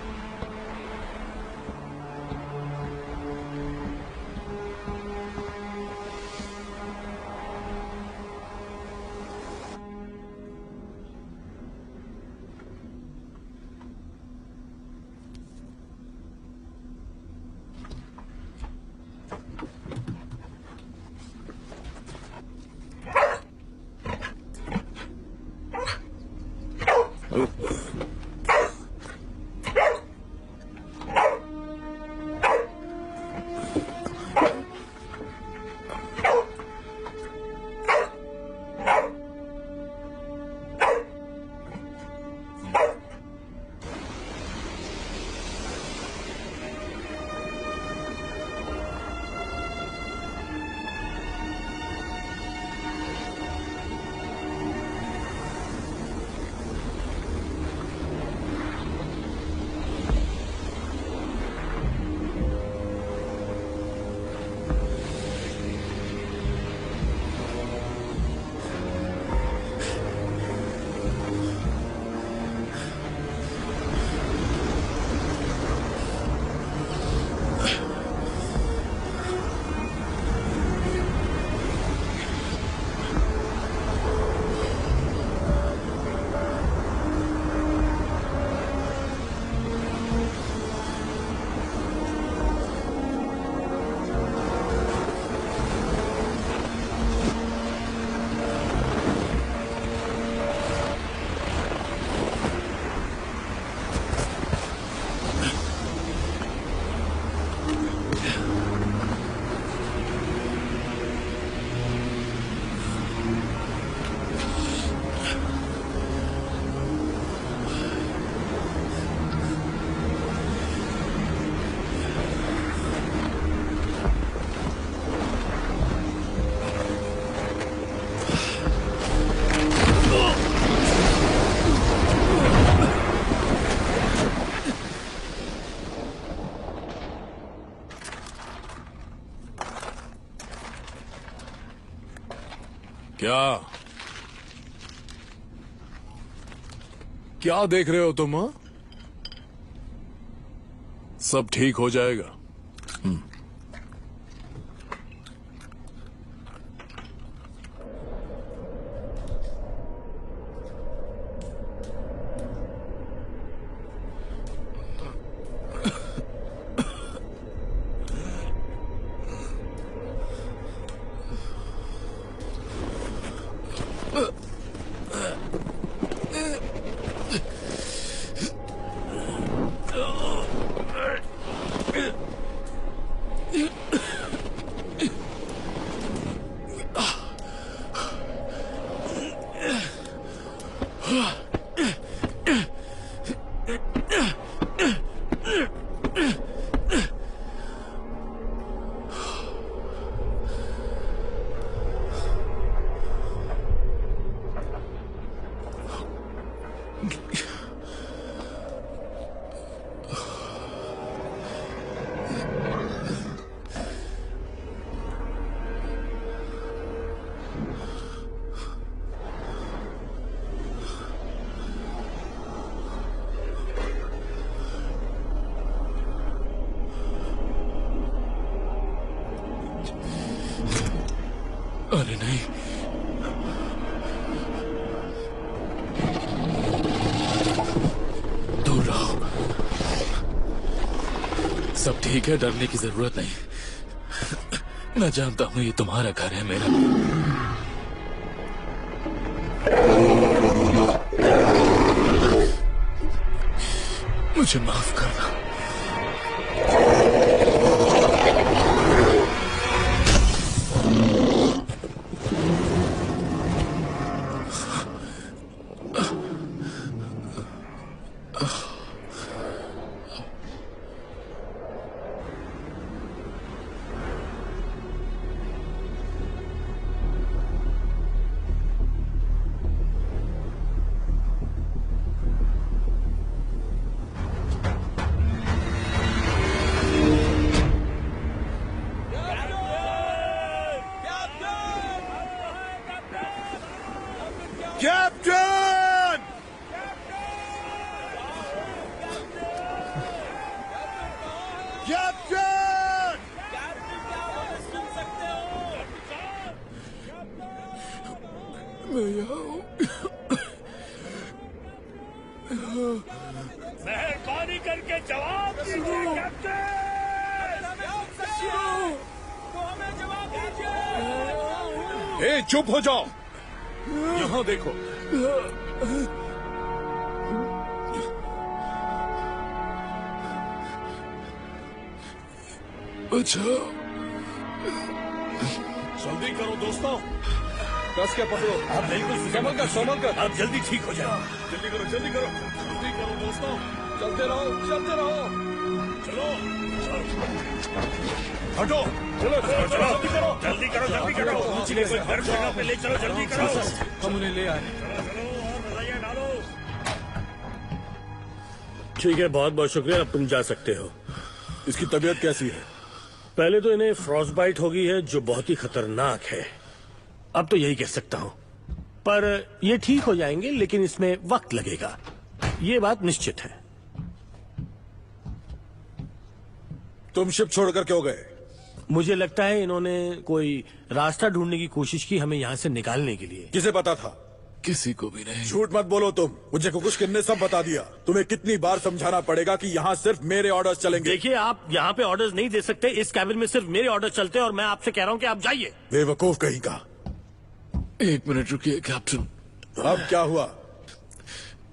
क्या देख रहे हो तुम? हाँ, सब ठीक हो जाएगा। अरे नहीं, दूर रहो। सब ठीक है, डरने की जरूरत नहीं। मैं जानता हूं ये तुम्हारा घर है, मेरा नहीं। मुझे माफ करना। मेहरबानी करके जवाब दीजिए कैप्टन। तो हमें जवाब दीजिए। ए, चुप हो जाओ। यहाँ देखो। अच्छा, जल्दी करो दोस्तों। कस के पकड़ो। आप बिल्कुल संभल कर। आप जल्दी ठीक हो जाओ। जल्दी करो जल्दी करो दोस्तों। चलते रहो। चलो हटो। चलो जल्दी करो। मुझे कोई हर जगह पे ले चलो, जल्दी करो। हम उन्हें ले आए। ठीक है, बहुत बहुत शुक्रिया। अब तुम जा सकते हो। इसकी तबीयत कैसी है? पहले तो इन्हें फ्रॉस्टबाइट हो गई है, जो बहुत ही खतरनाक है। अब तो यही कह सकता हूँ, पर ये ठीक हो जाएंगे, लेकिन इसमें वक्त लगेगा, ये बात निश्चित है। तुम शिप छोड़कर क्यों गए? मुझे लगता है इन्होंने कोई रास्ता ढूंढने की कोशिश की हमें यहाँ से निकालने के लिए। किसे पता था? किसी को भी नहीं। झूठ मत बोलो तुम। मुझे कुकुशकिन ने सब बता दिया। तुम्हें कितनी बार समझाना पड़ेगा कि यहाँ सिर्फ मेरे ऑर्डर्स चलेंगे। देखिए, आप यहाँ पे ऑर्डर्स नहीं दे सकते। इस कैबिन में सिर्फ मेरे ऑर्डर्स चलते हैं और मैं आपसे कह रहा हूँ कि आप जाइए। बेवकूफ कहीं का। 1 मिनट रुकिए कैप्टन। अब क्या हुआ?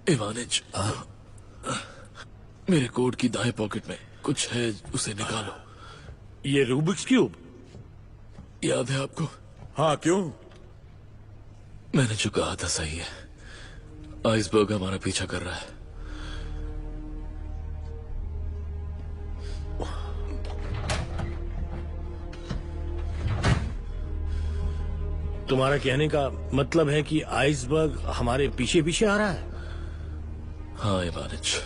इवानिच, मेरे कोट की दाएं पॉकेट में कुछ है, उसे निकालो। ये रूबिक्स क्यूब याद है आपको? हाँ, क्यों? मैंने जो कहा था सही है। आइसबर्ग हमारा पीछा कर रहा है। तुम्हारा कहने का मतलब है कि आइसबर्ग हमारे पीछे पीछे आ रहा है? हाँ इवानिच।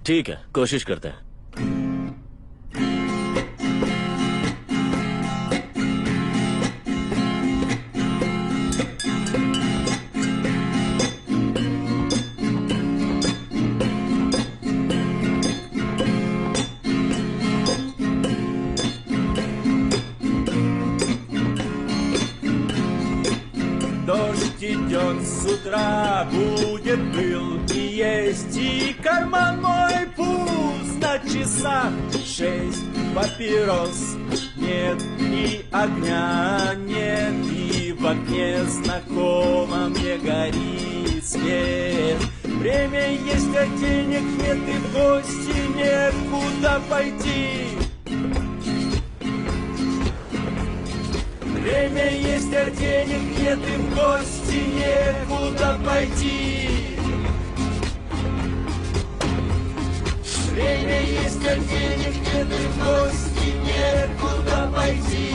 ठीक है, कोशिश करते हैं। Дождь идет с утра, будет пыл и есть, и карман мой пуст. На часах 6 папирос нет, и огня нет, и в окне знакомо мне горит свет. Время есть, а денег нет, и в гости некуда пойти. Время есть, а денег нет, и в гости некуда пойти. Время есть, а денег нет, и в гости некуда пойти.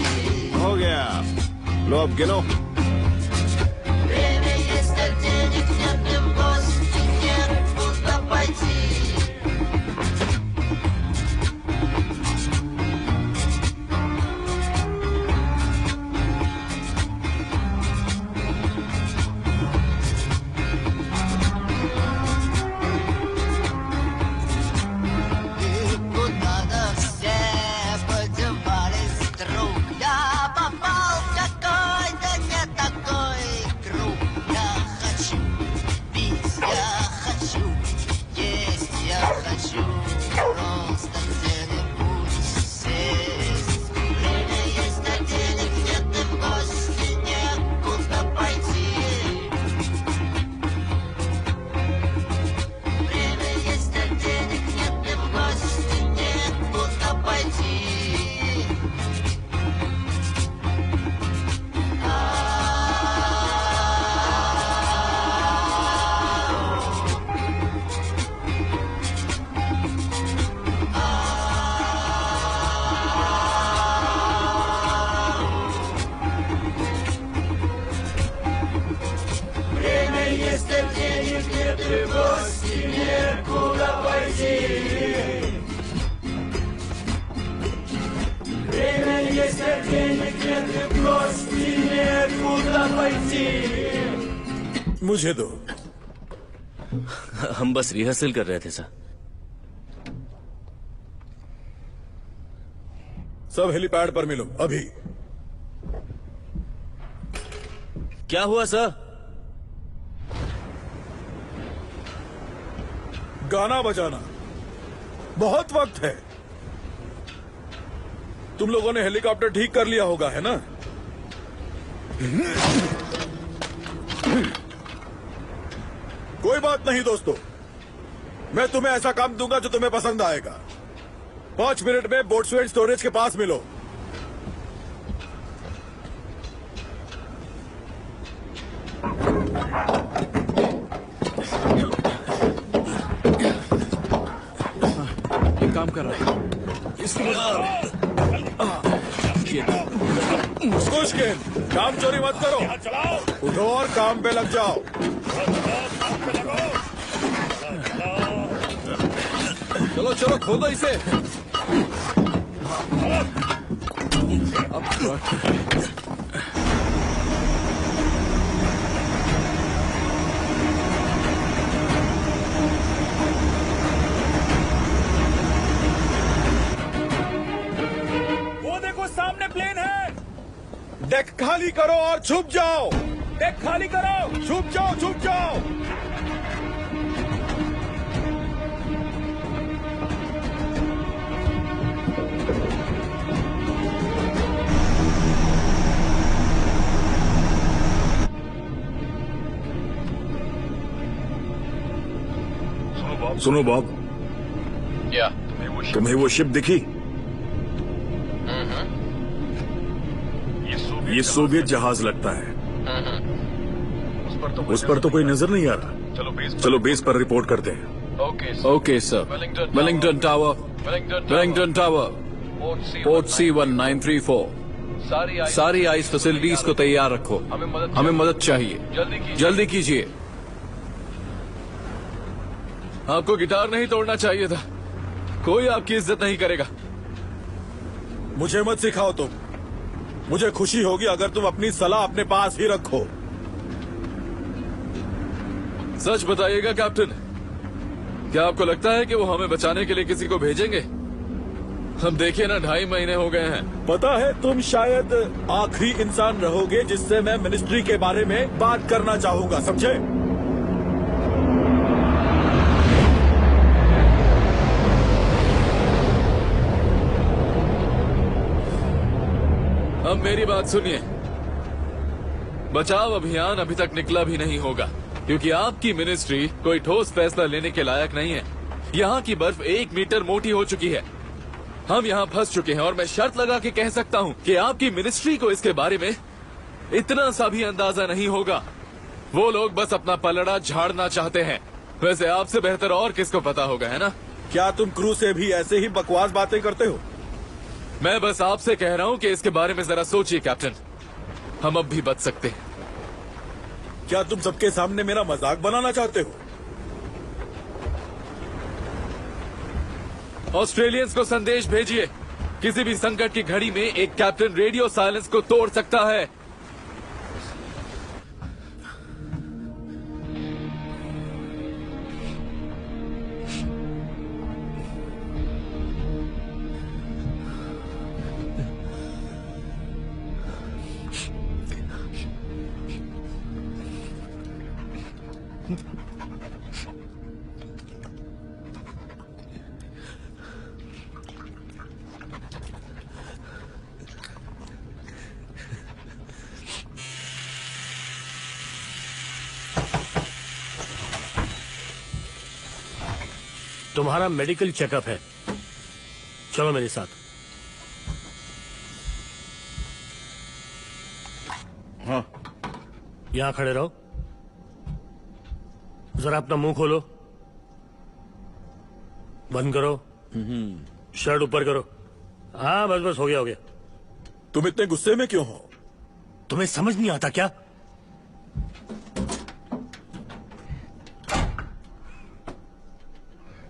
हो गया। लो अब गिनो। Время есть, а денег нет, и в гости некуда пойти. Все подевались вдруг. Я попал в какой-то मुझे दो। हम बस रिहर्सल कर रहे थे सर। सब हेलीपैड पर मिलो अभी। क्या हुआ सर? गाना बजाना, बहुत वक्त है। तुम लोगों ने हेलीकॉप्टर ठीक कर लिया होगा, है ना? कोई बात नहीं दोस्तों, मैं तुम्हें ऐसा काम दूंगा जो तुम्हें पसंद आएगा। 5 मिनट में बोट्सवेड स्टोरेज के पास मिलो। एक काम कर रहा है मुश्किल, काम चोरी मत करो। उठो और काम पे लग जाओ। चलो चलो खोदो इसे। वो देखो सामने प्लेन है। डेक खाली करो और छुप जाओ। डेक खाली करो। छुप जाओ, छुप जाओ। सुनो बॉब, क्या तुम्हें वो शिप दिखी? ये सोवियत जहाज लगता है। उस पर तो कोई नजर नहीं आ रहा। चलो बेस पर रिपोर्ट करते हैं। Okay sir. Wellington tower, Wellington tower, port C1934। सारी आइस फैसिलिटीज को तैयार रखो। हमें मदद चाहिए, जल्दी कीजिए। आपको गिटार नहीं तोड़ना चाहिए था। कोई आपकी इज्जत नहीं करेगा। मुझे मत सिखाओ तुम। मुझे खुशी होगी अगर तुम अपनी सलाह अपने पास ही रखो। सच बताइएगा कैप्टन, क्या आपको लगता है कि वो हमें बचाने के लिए किसी को भेजेंगे? हम देखिए ना, 2.5 महीने हो गए हैं। पता है, तुम शायद आखिरी इंसान रहोगे जिससे मैं मिनिस्ट्री के बारे में बात करना चाहूंगा, समझे? अब मेरी बात सुनिए। बचाव अभियान अभी तक निकला भी नहीं होगा, क्योंकि आपकी मिनिस्ट्री कोई ठोस फैसला लेने के लायक नहीं है। यहाँ की बर्फ 1 मीटर मोटी हो चुकी है। हम यहाँ फंस चुके हैं और मैं शर्त लगा के कह सकता हूँ कि आपकी मिनिस्ट्री को इसके बारे में इतना सा भी अंदाजा नहीं होगा। वो लोग बस अपना पलड़ा झाड़ना चाहते हैं। वैसे आपसे बेहतर और किसको पता होगा, है ना? क्या तुम क्रू से भी ऐसे ही बकवास बातें करते हो? मैं बस आपसे कह रहा हूँ कि इसके बारे में जरा सोचिए कैप्टन। हम अब भी बच सकते हैं। क्या तुम सबके सामने मेरा मजाक बनाना चाहते हो? ऑस्ट्रेलियंस को संदेश भेजिए। किसी भी संकट की घड़ी में एक कैप्टन रेडियो साइलेंस को तोड़ सकता है। तुम्हारा मेडिकल चेकअप है, चलो मेरे साथ। हाँ, यहां खड़े रहो। जरा अपना मुंह खोलो, बंद करो, शर्ट ऊपर करो। हाँ बस बस, हो गया हो गया। तुम इतने गुस्से में क्यों हो? तुम्हें समझ नहीं आता क्या?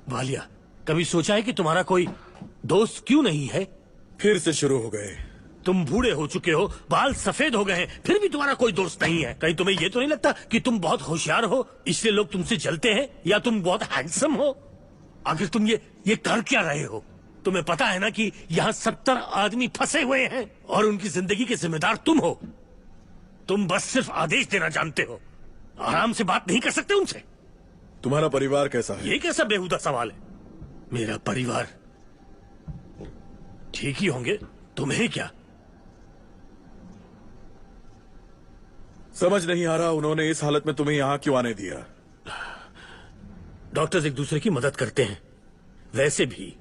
वालिया, कभी सोचा है कि तुम्हारा कोई दोस्त क्यों नहीं है? फिर से शुरू हो गए। तुम बूढ़े हो चुके हो, बाल सफेद हो गए हैं, फिर भी तुम्हारा कोई दोस्त नहीं है। कहीं तुम्हें ये तो नहीं लगता कि तुम बहुत होशियार हो, इसलिए लोग तुमसे जलते हैं, या तुम बहुत हैंडसम हो? आखिर तुम ये कर क्या रहे हो? तुम्हें पता है ना कि यहाँ 70 आदमी फंसे हुए हैं और उनकी जिंदगी के जिम्मेदार तुम हो। तुम बस सिर्फ आदेश देना जानते हो, आराम से बात नहीं कर सकते उनसे। तुम्हारा परिवार कैसा है? ये कैसा बेहुदा सवाल है? मेरा परिवार ठीक ही होंगे, तुम्हें क्या? समझ नहीं आ रहा उन्होंने इस हालत में तुम्हें यहाँ क्यों आने दिया। डॉक्टर्स एक दूसरे की मदद करते हैं, वैसे भी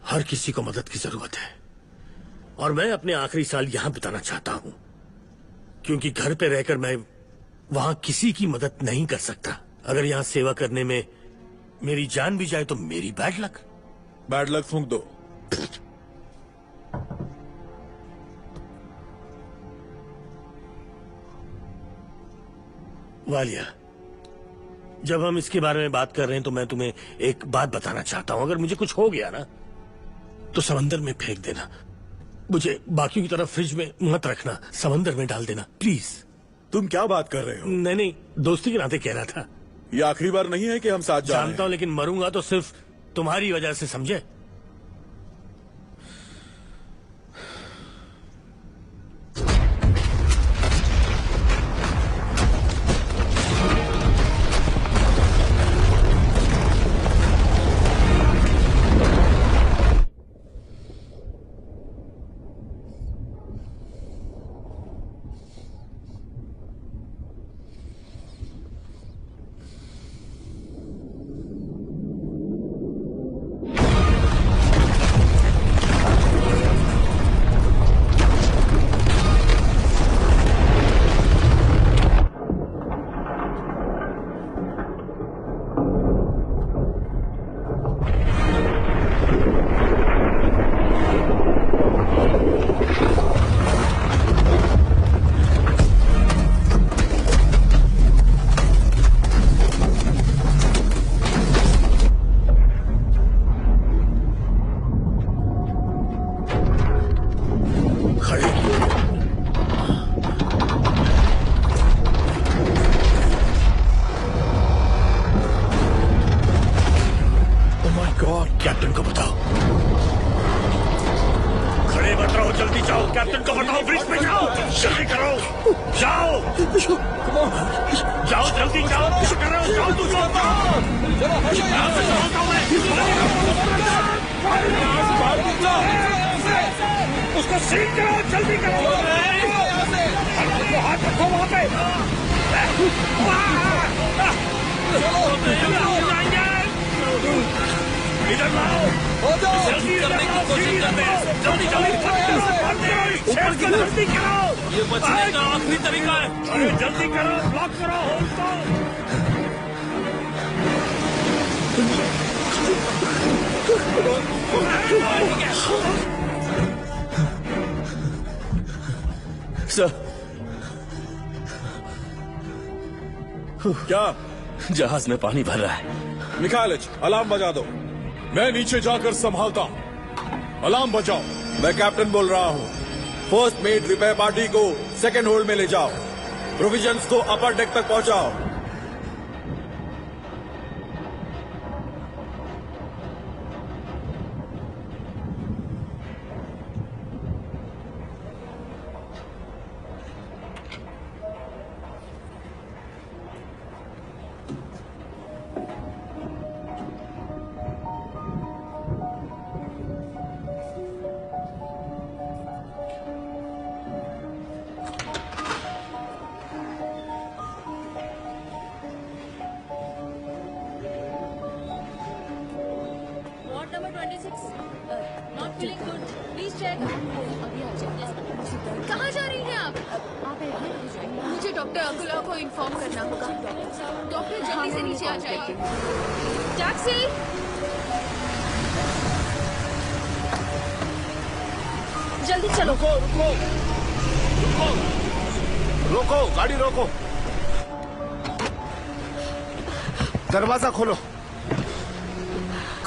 हर किसी को मदद की जरूरत है, और मैं अपने आखिरी साल यहां बिताना चाहता हूं, क्योंकि घर पे रहकर मैं वहां किसी की मदद नहीं कर सकता। अगर यहां सेवा करने में मेरी जान भी जाए तो मेरी बैड लक। बैड लक फूंक दो। वालिया, जब हम इसके बारे में बात कर रहे हैं तो मैं तुम्हें एक बात बताना चाहता हूं। अगर मुझे कुछ हो गया ना तो समंदर में फेंक देना। मुझे बाकियों की तरह फ्रिज में मत रखना, समंदर में डाल देना प्लीज। तुम क्या बात कर रहे हो? नहीं, दोस्ती के नाते कह रहा था। ये आखिरी बार नहीं है कि हम साथ जा रहे हैं। जानता हूं, लेकिन मरूंगा तो सिर्फ तुम्हारी वजह से, समझे? कैप्टन को बताओ। खड़े मत रहो, जल्दी जाओ, कैप्टन को बताओ, ब्रिज पे जाओ, जल्दी करो, जाओ, जाओ, जल्दी जाओ, करो, जाओ, तुम लोग उसको सीट करो, जल्दी करो, हाथ रखो वहां पे। इधर लाओ, जल्दी करने की कोशिश करते हैं, जल्दी ऊपर की जल्दी करो, ये बचने का आखिरी तरीका है। अरे जल्दी करो, ब्लॉक करो होल को। सर, क्या? जहाज में पानी भर रहा है। मिखाइलिच, अलार्म बजा दो। मैं नीचे जाकर संभालता हूँ। अलार्म बजाओ। मैं कैप्टन बोल रहा हूँ। फर्स्ट मेट रिपेयर पार्टी को सेकंड होल्ड में ले जाओ, प्रोविजंस को अपर डेक तक पहुंचाओ। कहाँ जा रही हैं आप? मुझे डॉक्टर अकुला को इन्फॉर्म करना होगा। डॉक्टर जल्दी से नीचे आ जाइए। टैक्सी! जल्दी चलो। रुको रुको रुको रोको, गाड़ी रोको, दरवाजा खोलो।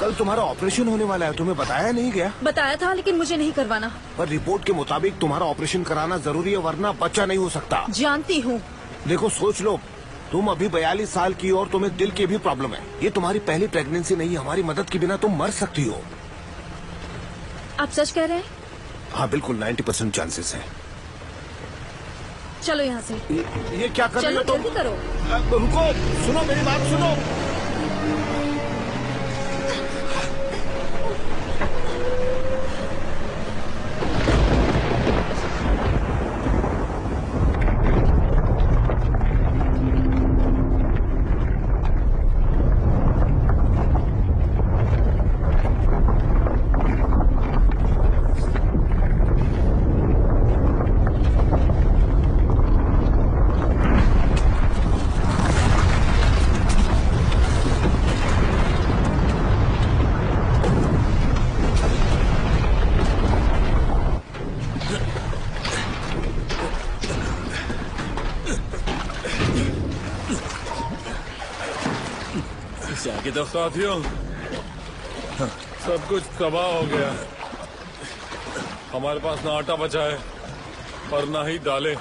कल तुम्हारा ऑपरेशन होने वाला है, तुम्हें बताया नहीं गया? बताया था लेकिन मुझे नहीं करवाना। पर रिपोर्ट के मुताबिक तुम्हारा ऑपरेशन कराना जरूरी है, वरना बच्चा नहीं हो सकता। जानती हूँ। देखो सोच लो, तुम अभी 42 साल की हो और तुम्हें दिल की भी प्रॉब्लम है। ये तुम्हारी पहली प्रेगनेंसी नहीं, हमारी मदद के बिना तुम मर सकती हो। आप सच कह रहे हैं? हाँ बिल्कुल, 90% चांसेस है। चलो यहाँ से। ये क्या कर रही हो तुम? जल्दी करो। रुको, सुनो मेरी बात सुनो। साथियों, सब कुछ तबाह हो गया। हमारे पास ना आटा बचा है और ना ही दालें,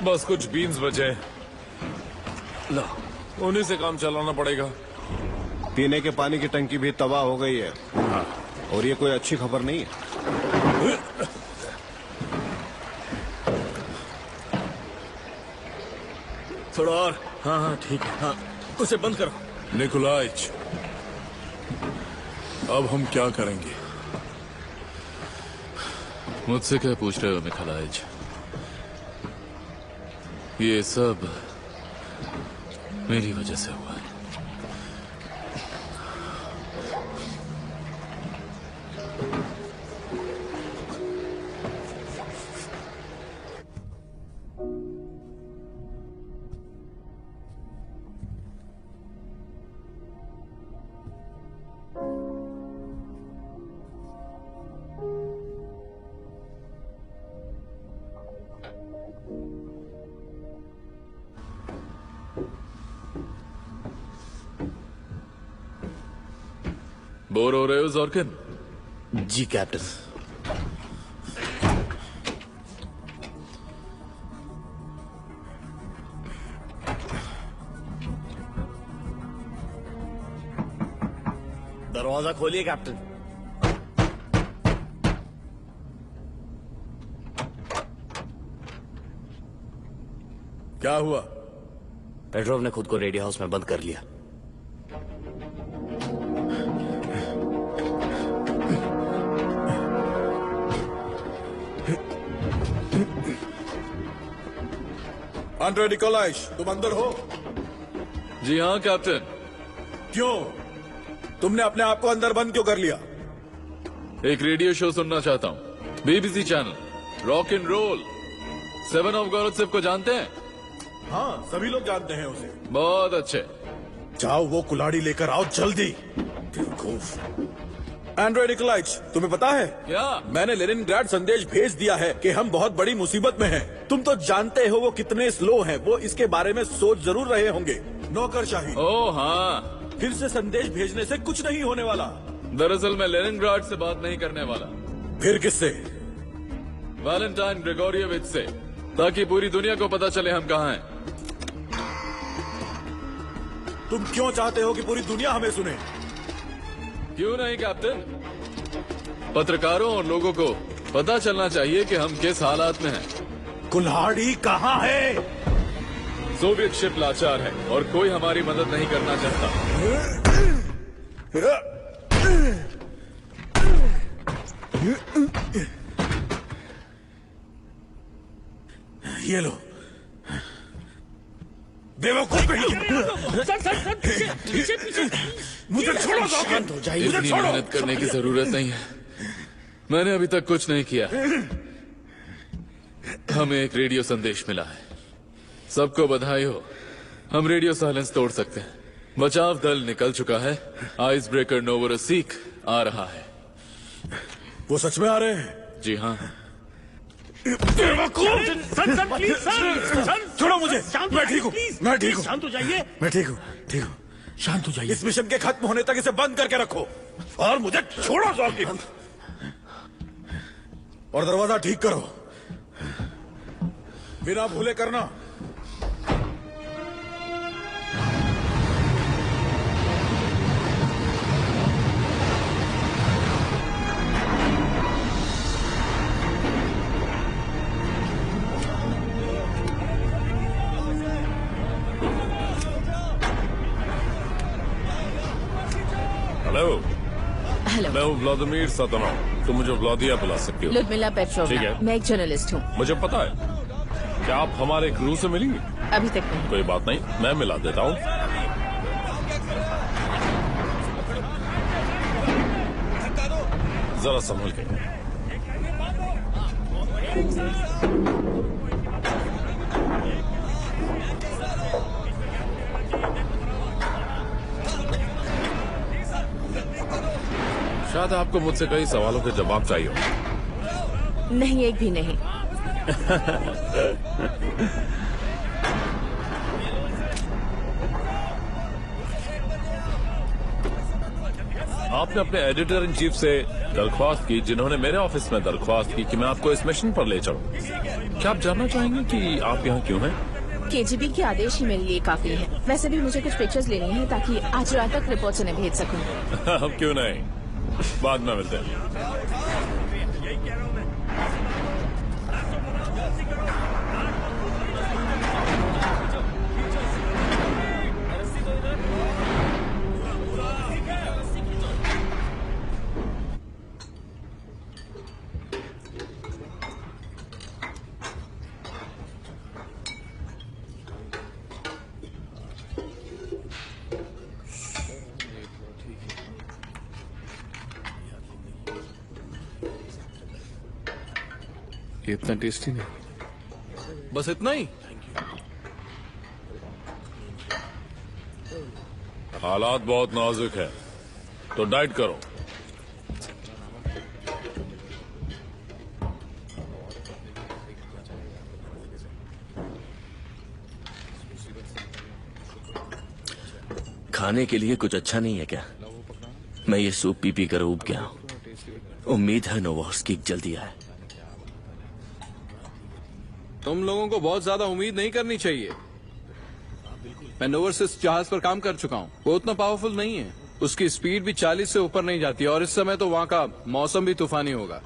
बस कुछ बीन्स बचे। लो, उन्हीं से काम चलाना पड़ेगा। पीने के पानी की टंकी भी तबाह हो गई है। और ये कोई अच्छी खबर नहीं है। थोड़ा और। हाँ हाँ ठीक है। हाँ, उसे बंद करो। निकोलाइच, अब हम क्या करेंगे? मुझसे क्या पूछ रहे हो मिखाइलच? ये सब मेरी वजह से हुआ है। बोर हो रहे हो जॉर्किन? जी कैप्टन। दरवाजा खोलिए कैप्टन। क्या हुआ? पेट्रोव ने खुद को रेडियो हाउस में बंद कर लिया। आंड्रे निकोलाइच, तुम अंदर हो? जी हाँ कैप्टन। क्यों? तुमने अपने आप को अंदर बंद क्यों कर लिया? एक रेडियो शो सुनना चाहता हूँ, BBC channel, rock and roll. 7 of Gaurav को जानते हैं? हाँ, सभी लोग जानते हैं उसे। बहुत अच्छे। जाओ वो कुल्हाड़ी लेकर आओ जल्दी। आंड्रे निकोलाइच, तुम्हें पता है क्या? मैंने लेनिनग्राड संदेश भेज दिया है कि हम बहुत बड़ी मुसीबत में हैं। तुम तो जानते हो वो कितने स्लो हैं। वो इसके बारे में सोच जरूर रहे होंगे। नौकरशाही। ओह हाँ। फिर से संदेश भेजने से कुछ नहीं होने वाला। दरअसल मैं लेनिनग्राड से बात नहीं करने वाला। फिर किससे? वैलेंटाइन ग्रेगोरियोविच से, ताकि पूरी दुनिया को पता चले हम कहाँ हैं। तुम क्यों चाहते हो कि पूरी दुनिया हमें सुने? क्यों नहीं कैप्टन, पत्रकारों और लोगों को पता चलना चाहिए कि हम किस हालात में हैं। कुल्हाड़ी कहाँ है? सोवियत शिप लाचार है और कोई हमारी मदद नहीं करना चाहता। ये लो। बेवकूफ कहीं। मुझे छोड़ो। शांत हो जाइए। इतनी मेहनत करने की जरूरत नहीं है। मैंने अभी तक कुछ नहीं किया। हमें एक रेडियो संदेश मिला है। सबको बधाई हो, हम रेडियो साइलेंस तोड़ सकते हैं। बचाव दल निकल चुका है। आइस ब्रेकर नोवोरोसिक आ रहा है। वो सच में आ रहे हैं? जी हाँ। Sir please sir. छोड़ो मुझे। मैं ठीक हूँ। मैं ठीक हूँ। शांत हो जाइए। मैं ठीक हूँ। ठीक हूँ। शांत हो जाइए। इस मिशन के खत्म होने तक इसे बंद करके रखो और मुझे छोड़ो जाकिर। और दरवाजा ठीक करो, बिना भूले करना। हेलो। हेलो। मैं हूँ व्लादिमीर सतनोव। तुम मुझे व्लादिया बुला सकती हो। लुदमिला ठीक पेट्रोवना, है। मैं एक जर्नलिस्ट हूँ। मुझे पता है। क्या आप हमारे क्रू से मिलेंगी? अभी तक नहीं। कोई बात नहीं, मैं मिला देता हूँ। जरा संभल के। शायद आपको मुझसे कई सवालों के जवाब चाहिए हो। नहीं, एक भी नहीं। आपने अपने एडिटर इन चीफ से दरख्वास्त की, जिन्होंने मेरे ऑफिस में दरख्वास्त की कि मैं आपको इस मिशन पर ले चलूं। क्या आप जानना चाहेंगे कि आप यहाँ क्यों हैं? केजीबी के आदेश ही मेरे लिए काफी है। वैसे भी मुझे कुछ पिक्चर्स लेनी है ताकि आज रात तक रिपोर्ट उन्हें भेज सकूं। अब क्यों नहीं, बाद में मिलते हैं। ये इतना टेस्टी नहीं। बस इतना ही। हालात बहुत नाजुक है, तो डाइट करो। खाने के लिए कुछ अच्छा नहीं है क्या? मैं ये सूप पी कर ऊब गया हूं। उम्मीद है नोवोस्किक जल्दी आए। तुम लोगों को बहुत ज्यादा उम्मीद नहीं करनी चाहिए। मैं नोवर्सिस जहाज पर काम कर चुका हूँ। वो उतना पावरफुल नहीं है। उसकी स्पीड भी 40 से ऊपर नहीं जाती और इस समय तो वहाँ का मौसम भी तूफानी होगा।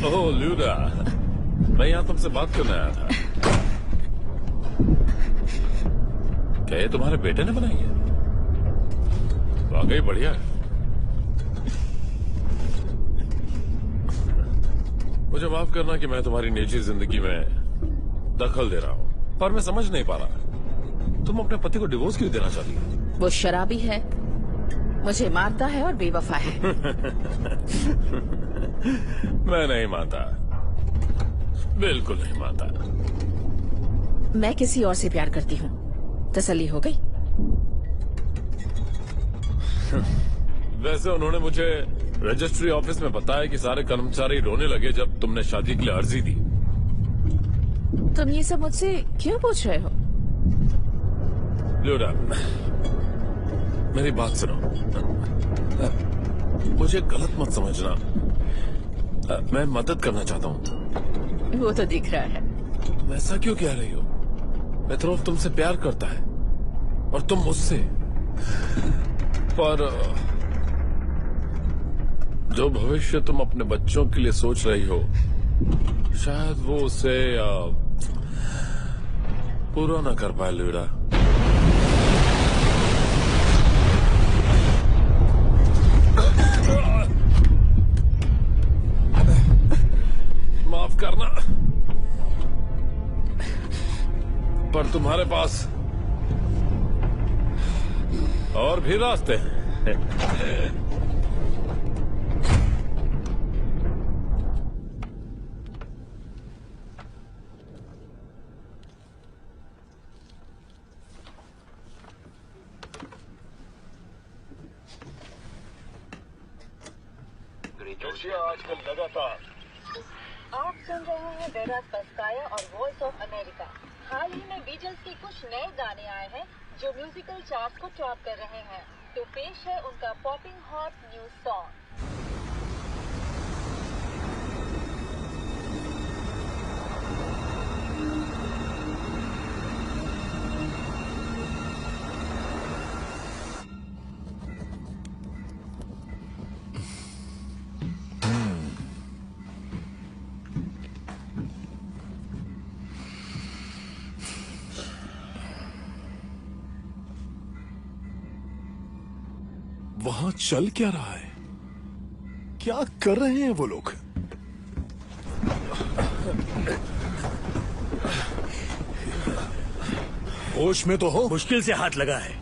ओह ल्यूडा, मैं यहाँ तुमसे बात करने आया था। क्या ये तुम्हारे बेटे ने बनाई है? वाकई बढ़िया है। मुझे माफ करना कि मैं तुम्हारी निजी जिंदगी में दखल दे रहा हूँ, पर मैं समझ नहीं पा रहा तुम अपने पति को डिवोर्स क्यों देना चाहती हो? वो शराबी है, मुझे मारता है और बेवफा है। मैं नहीं मानता, बिल्कुल नहीं मानता। मैं किसी और से प्यार करती हूँ। तसल्ली हो गई? वैसे उन्होंने मुझे रजिस्ट्री ऑफिस में बताया कि सारे कर्मचारी रोने लगे जब तुमने शादी के लिए अर्जी दी। तुम ये सब मुझसे क्यों पूछ रहे हो? ल्यूडा, मेरी बात सुनो। मुझे गलत मत समझना, मैं मदद करना चाहता हूँ। वो तो दिख रहा है। वैसा क्यों कह रही हो? पेट्रोव तुमसे प्यार करता है और तुम मुझसे। पर जो भविष्य तुम अपने बच्चों के लिए सोच रही हो, शायद वो उसे पूरा ना कर पाए। ल्यूडा, माफ करना, पर तुम्हारे पास और भी रास्ते हैं। खुशियाँ आजकल लगातार। आप सुन रहे हैं वेरा पस्काया और वॉइस ऑफ अमेरिका। हाल ही में बीटल्स के कुछ नए गाने आए हैं जो म्यूजिकल चार्ट को टॉप कर रहे हैं। तो पेश है उनका पॉपिंग हॉट न्यू सॉन्ग। वहां चल क्या रहा है? क्या कर रहे हैं वो लोग? होश में तो हो? मुश्किल से हाथ लगा है।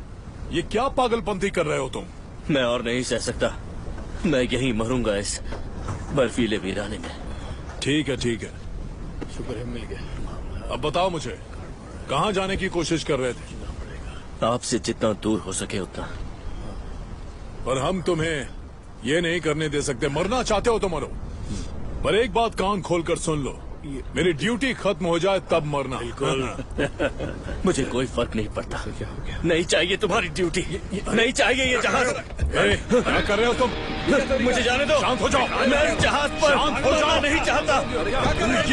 ये क्या पागलपंती कर रहे हो तुम? मैं और नहीं सह सकता। मैं यहीं मरूंगा इस बर्फीले वीराने में। ठीक है ठीक है, शुक्र है मिल गया। अब बताओ मुझे, कहाँ जाने की कोशिश कर रहे थे? आपसे जितना दूर हो सके उतना। पर हम तुम्हें ये नहीं करने दे सकते। मरना चाहते हो तो मरो, पर एक बात कान खोलकर सुन लो, मेरी ड्यूटी खत्म हो जाए तब मरना। बिल्कुल। मुझे कोई फर्क नहीं पड़ता। नहीं चाहिए तुम्हारी ड्यूटी, नहीं चाहिए ये जहाज। क्या कर रहे हो तुम? मुझे जाने दो। शांत हो जाओ। मैं इस जहाज पर शांत हो जाओ। नहीं चाहता।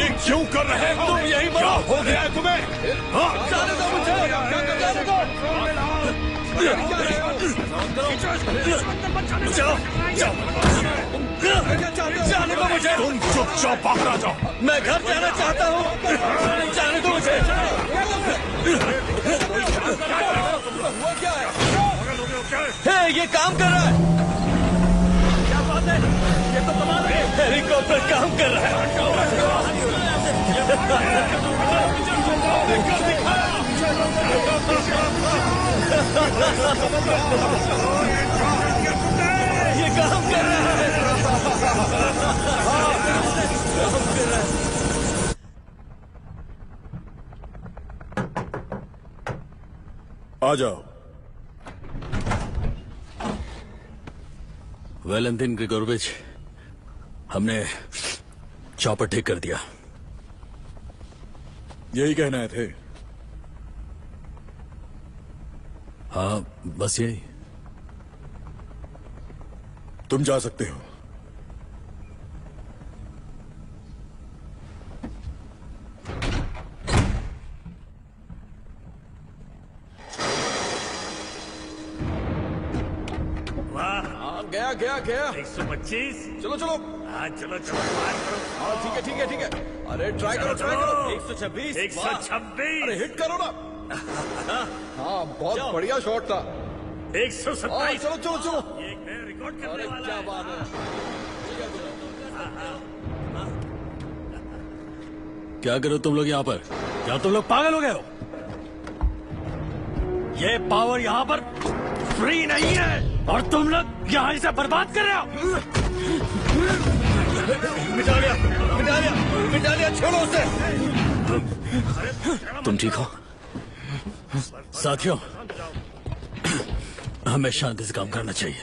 ये क्यों कर रहे हो? तुम यही क्या हो गया है तुम्हें? जाने दो मुझे, जाने दो। जाने दो मुझे। तुम चुपचाप पकड़ा जाओ। मैं घर जाना चाहता हूँ। जाने दो मुझे। हे, ये काम कर रहा है। क्या बात है? ये तो कमाल है। हेलीकॉप्टर काम कर रहा है। ये काम कर रहा है। आ जाओ। वैलेंटिन ग्रिगोरोविच, हमने चॉपर ठीक कर दिया। यही कहना थे? हाँ, बस यही। तुम जा सकते हो। गया गया गया। 125। चलो चलो। हाँ चलो चलो पार करो। हाँ ठीक है ठीक है ठीक है। अरे ट्राई करो ट्राई करो। 126। 126। अरे हिट करो ना। हाँ बहुत बढ़िया शॉट था। 127। चलो चलो चलो। ये एक नया रिकॉर्ड करने वाला क्या है। बात है। क्या करो तुम लोग यहाँ पर? क्या तुम लोग पागल हो गए हो? ये पावर यहाँ पर फ्री नहीं है और तुम लोग यहाँ इसे बर्बाद कर रहे हो। मिटा लिया, मिटा लिया, मिटा लिया। छोड़ो उसे। तुम ठीक हो? साथियों, हमें शांति से काम करना चाहिए।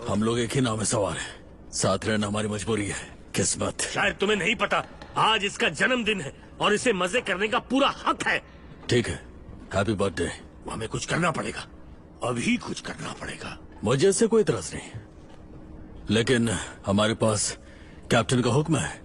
हम लोग एक ही नाव में सवार हैं। साथ रहना हमारी मजबूरी है, किस्मत। शायद तुम्हें नहीं पता, आज इसका जन्मदिन है और इसे मजे करने का पूरा हक है। ठीक है, हैप्पी बर्थडे। हमें कुछ करना पड़ेगा, अभी कुछ करना पड़ेगा। मुझे इससे कोई इतराज नहीं, लेकिन हमारे पास कैप्टन का हुक्म है।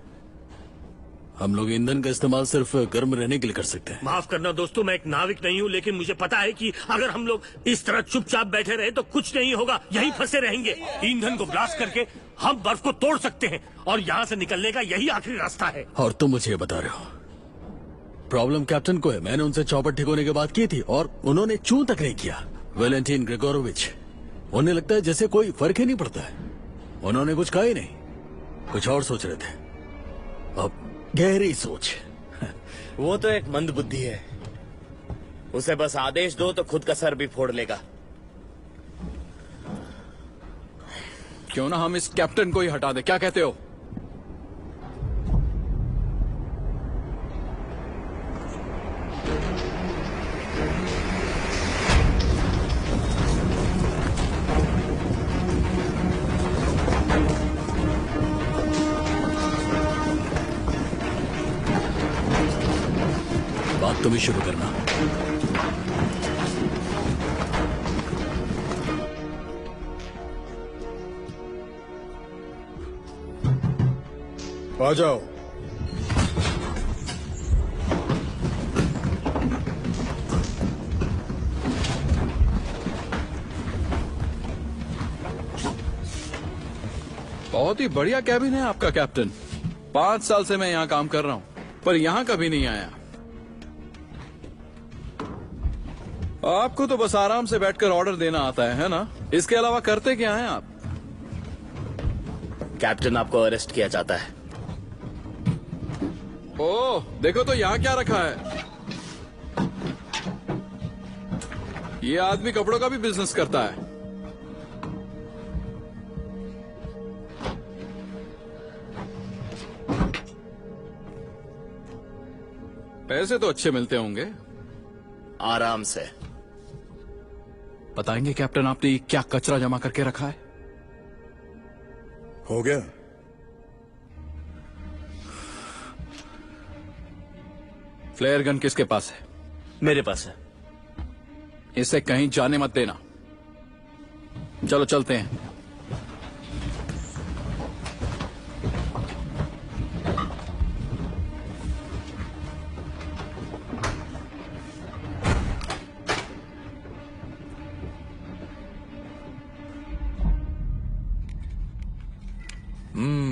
हम लोग ईंधन का इस्तेमाल सिर्फ गर्म रहने के लिए कर सकते हैं। माफ करना दोस्तों, मैं एक नाविक नहीं हूँ, लेकिन मुझे पता है कि अगर हम लोग इस तरह चुपचाप बैठे रहे तो कुछ नहीं होगा, यहीं फंसे रहेंगे। ईंधन को ब्लास्ट करके हम बर्फ को तोड़ सकते हैं और यहाँ से निकलने का यही आखिरी रास्ता है। और तुम मुझे ये बता रहे हो प्रॉब्लम कैप्टन को है। मैंने उनसे चौपट ठीक होने की बात की थी और उन्होंने चूं तक नहीं किया। वैलेंटीन ग्रिगोरोविच, उन्हें लगता है जैसे कोई फर्क ही नहीं पड़ता है। उन्होंने कुछ कहा ही नहीं, कुछ और सोच रहे थे। अब गहरी सोच। वो तो एक मंद बुद्धि है, उसे बस आदेश दो तो खुद का सर भी फोड़ लेगा। क्यों ना हम इस कैप्टन को ही हटा दे, क्या कहते हो? तुम ही शुरू करना। आ जाओ। बहुत ही बढ़िया कैबिन है आपका कैप्टन। 5 साल से मैं यहाँ काम कर रहा हूँ, पर यहाँ कभी नहीं आया। आपको तो बस आराम से बैठकर ऑर्डर देना आता है ना? इसके अलावा करते क्या हैं आप? कैप्टन, आपको अरेस्ट किया जाता है। ओह, देखो तो यहाँ क्या रखा है। ये आदमी कपड़ों का भी बिजनेस करता है। पैसे तो अच्छे मिलते होंगे। आराम से। बताएंगे कैप्टन, आपने ये क्या कचरा जमा करके रखा है? हो गया। फ्लेयर गन किसके पास है? मेरे पास है। इसे कहीं जाने मत देना। चलो चलते हैं।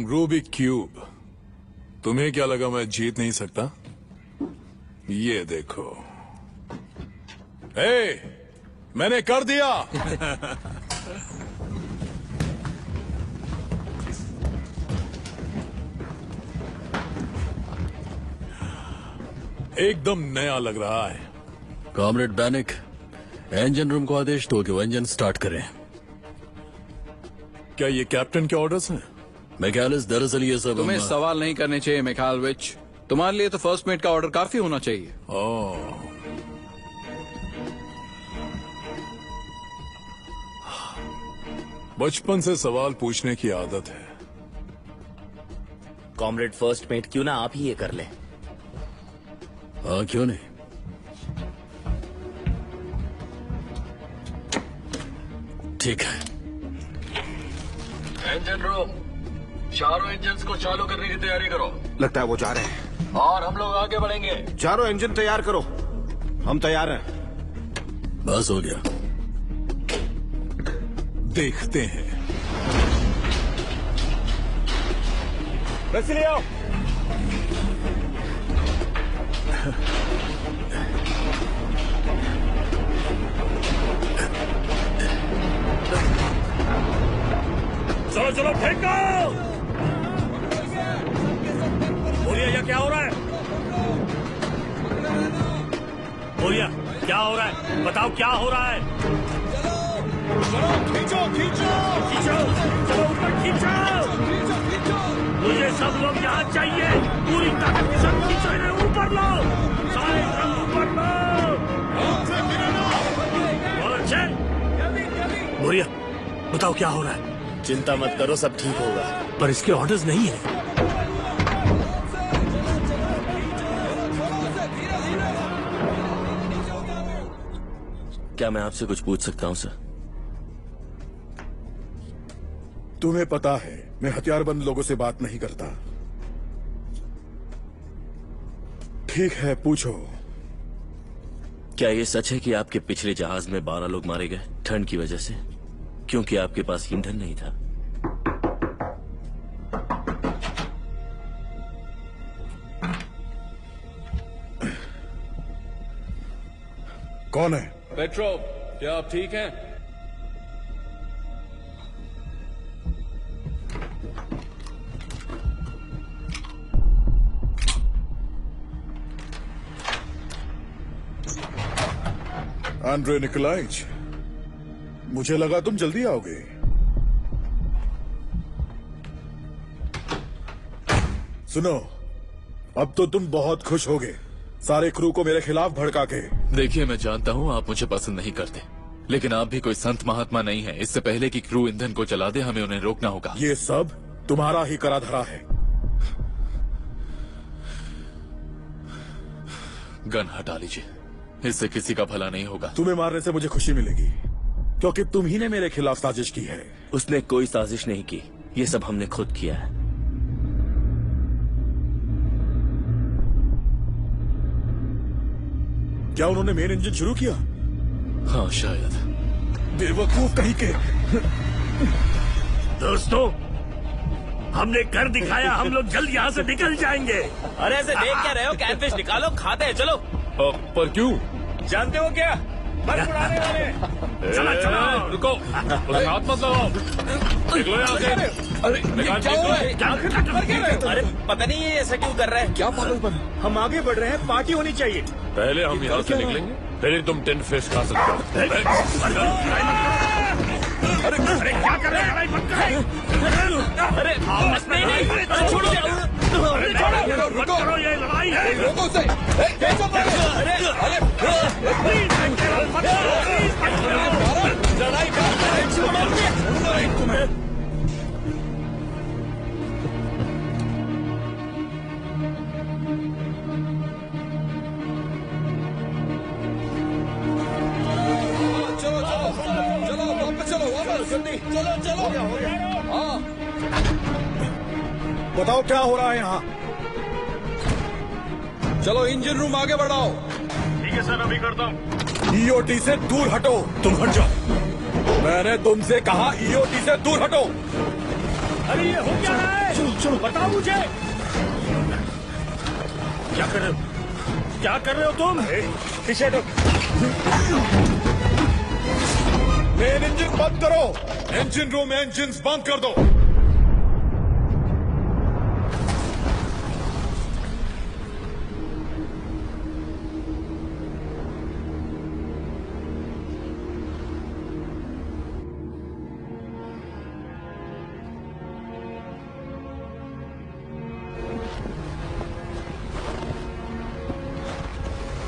Rubik cube. तुम्हें क्या लगा मैं जीत नहीं सकता? ये देखो। मैंने कर दिया। एकदम नया लग रहा है। कॉमरेड बैनिक, इंजन रूम को आदेश दो कि वो इंजन स्टार्ट करें। क्या ये कैप्टन के ऑर्डर्स हैं? मैकेलिस, दरअसल ये सब तुम्हें सवाल नहीं करने चाहिए मिखाइलोविच। तुम्हारे लिए तो फर्स्ट मेट का ऑर्डर काफी होना चाहिए। बचपन से सवाल पूछने की आदत है। कॉमरेड फर्स्ट मेट, क्यों ना आप ही ये कर लें? हाँ, क्यों नहीं। ठीक है। इंजन रूम, चारों इंजन्स को चालू करने की तैयारी करो। लगता है वो जा रहे हैं। और हम लोग आगे बढ़ेंगे। चारों इंजन तैयार करो। हम तैयार हैं। बस हो गया। देखते हैं। रस्सी ले आओ। चलो चलो फेंको। बोलिए, ये क्या हो रहा है? बोलिए, क्या हो रहा है? बताओ क्या हो रहा है? चलो खींचो खींचो खींचो, चलो ऊपर खींचो। मुझे सब लोग यहाँ चाहिए। पूरी ताकत के साथ खींचो इन्हें ऊपर लो। सारे सब ऊपर लो। और अच्छे। बोलिए, बताओ क्या हो रहा है? चिंता मत करो, सब ठीक होगा। पर इसके ऑर्डर्स नहीं है। क्या मैं आपसे कुछ पूछ सकता हूँ सर? तुम्हें पता है मैं हथियारबंद लोगों से बात नहीं करता। ठीक है, पूछो। क्या ये सच है कि आपके पिछले जहाज में 12 लोग मारे गए ठंड की वजह से, क्योंकि आपके पास ईंधन नहीं था? कौन है? पेट्रो, क्या आप ठीक हैं? आंद्रे निकोलाइच, मुझे लगा तुम जल्दी आओगे। सुनो, अब तो तुम बहुत खुश होगे सारे क्रू को मेरे खिलाफ भड़का के। देखिए, मैं जानता हूँ आप मुझे पसंद नहीं करते, लेकिन आप भी कोई संत महात्मा नहीं है। इससे पहले कि क्रू ईंधन को जला दे, हमें उन्हें रोकना होगा। ये सब तुम्हारा ही करा धरा है। गन हटा लीजिए, इससे किसी का भला नहीं होगा। तुम्हें मारने से मुझे खुशी मिलेगी, क्योंकि तुम ही ने मेरे खिलाफ साजिश की है। उसने कोई साजिश नहीं की, ये सब हमने खुद किया है। क्या उन्होंने मेन इंजन शुरू किया? हाँ शायद। बेवकूफ कहीं के। दोस्तों, हमने कर दिखाया, हम लोग जल्द यहाँ से निकल जाएंगे। अरे ऐसे देख क्या रहे हो? कैटफिश निकालो, खाते हैं, चलो। पर क्यों? जानते हो क्या? बर्फ उड़ाने वाले। चलो चलो, रुको, उसे हाथ मत लगाओ। निकलो यहाँ से। अरे क्या हो रहा है? अरे पता नहीं ये ऐसा क्यों कर रहे हैं? क्या पागलपन? हम आगे बढ़ रहे हैं, पार्टी होनी चाहिए। पहले हम यहाँ से निकलेंगे, फिर तुम 10 फिश खा सकते हो। अरे क्या कर रहे हैं? लड़ाई मत करो। अरे नहीं, छोड़ो, रुको, ये लड़ाई है। रोको उसे। लड़ाई तुम्हें। हाँ, बताओ क्या हो रहा है यहाँ? चलो इंजन रूम आगे बढ़ाओ। ठीक है सर, अभी करता हूँ। ईओटी से दूर हटो। तुम हट जाओ। मैंने तुमसे कहा ईओटी से दूर हटो। अरे ये हो क्या रहा है? चलो चलो, बताओ मुझे। क्या कर रहे हो? क्या कर रहे हो तुम? पीछे हटो। मेन इंजन बंद करो। इंजन रूम में इंजन बंद कर दो।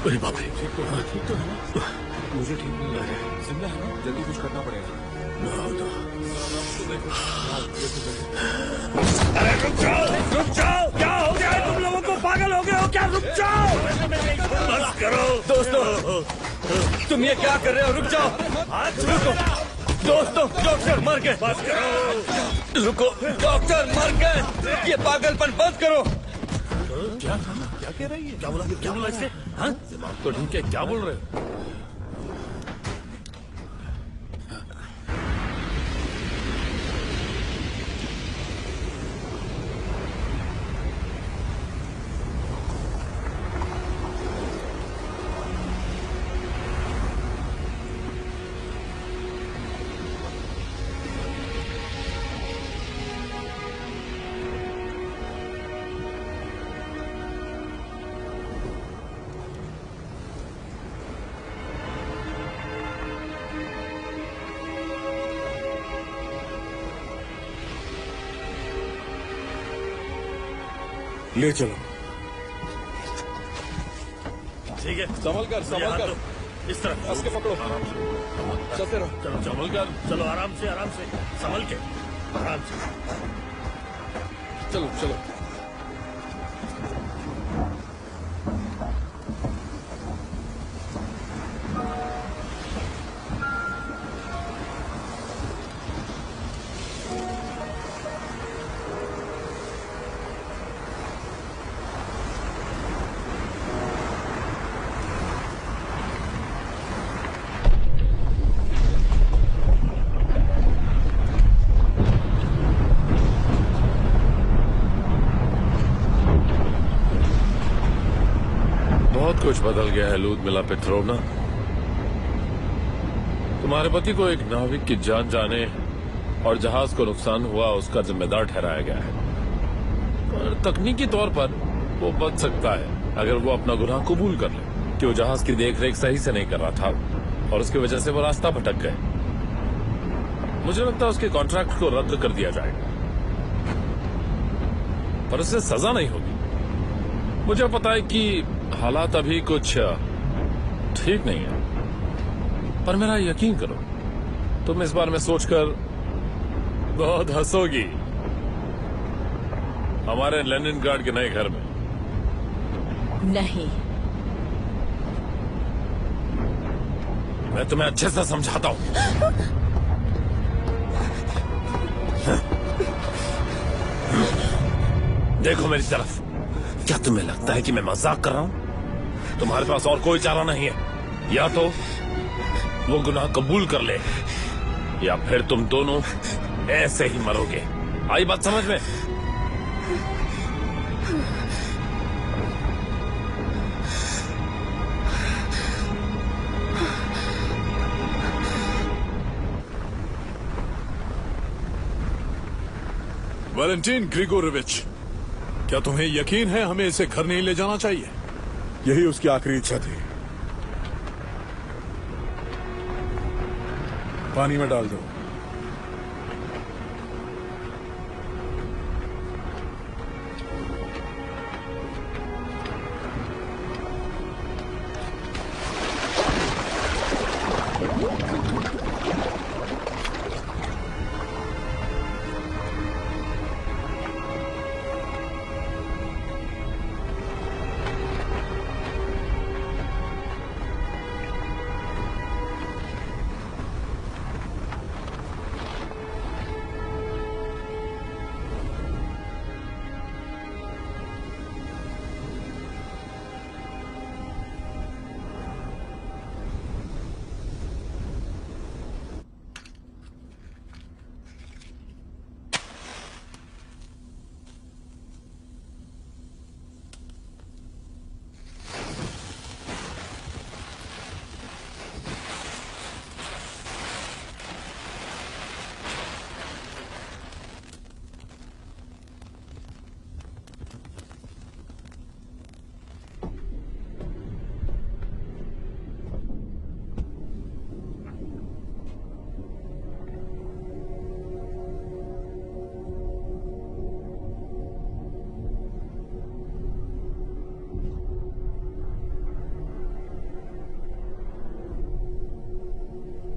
अरे बाप रे, ठीक तो है ना? मुझे ठीक नहीं लग रहा है। जिंदा है ना? जल्दी कुछ करना पड़ेगा। अरे रुक जाओ, रुक जाओ। क्या हो गया है तुम लोगों को? पागल हो गए हो क्या? रुक जाओ, बस करो। दोस्तों, तुम ये क्या कर रहे हो? रुक जाओ। रुको दोस्तों, डॉक्टर मर गए। बस करो। रुको, डॉक्टर मर गए। ये पागलपन बंद करो। क्या कह रही है? क्या बोला इससे? हाँ, दिमाग तो ठीक है, क्या बोल रहे हो? ले चलो। ठीक है, संभल कर, संभल कर। इस तरह उसके पकड़ो। चलते रहो। चलो संभल कर, चलो आराम से संभल के, आराम से। चलो चलो। बहुत कुछ बदल गया है लूदमिला पेट्रोवना। तुम्हारे पति को एक नाविक की जान जाने और जहाज को नुकसान हुआ उसका जिम्मेदार ठहराया गया है। पर तकनीकी तौर पर वो बच सकता है अगर वो अपना गुनाह कबूल कर ले कि वो जहाज की देखरेख सही से नहीं कर रहा था और उसकी वजह से वो रास्ता भटक गए। मुझे लगता है उसके कॉन्ट्रैक्ट को रद्द कर दिया जाएगा, पर उससे सजा नहीं होगी। मुझे पता है कि हालात अभी कुछ ठीक नहीं है, पर मेरा यकीन करो, तुम इस बारे में सोचकर बहुत हंसोगी। हमारे लेनिनग्राड के नए घर में। नहीं, मैं तुम्हें अच्छे से समझाता हूँ। देखो मेरी तरफ। क्या तुम्हें लगता है कि मैं मजाक कर रहा हूँ? तुम्हारे पास और कोई चारा नहीं है। या तो वो गुनाह कबूल कर ले, या फिर तुम दोनों ऐसे ही मरोगे। आई बात समझ में? वैलेंटीन ग्रिगोरोविच, क्या तुम्हें यकीन है हमें इसे घर नहीं ले जाना चाहिए? यही उसकी आखिरी इच्छा थी। पानी में डाल दो।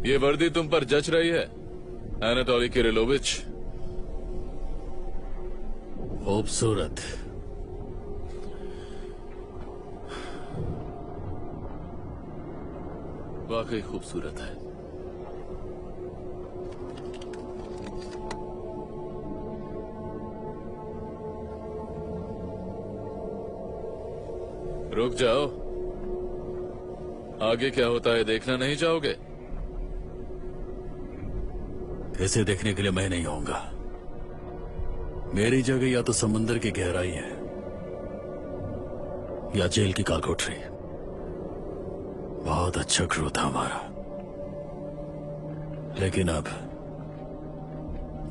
ये वर्दी तुम पर जच रही है, एनाटोली किरिलोविच? खूबसूरत। वाकई खूबसूरत है। रुक जाओ, आगे क्या होता है देखना नहीं चाहोगे? इसे देखने के लिए मैं नहीं आऊंगा। मेरी जगह या तो समंदर की गहराई है या जेल की कालकोठरी। बहुत अच्छा क्रू था हमारा, लेकिन अब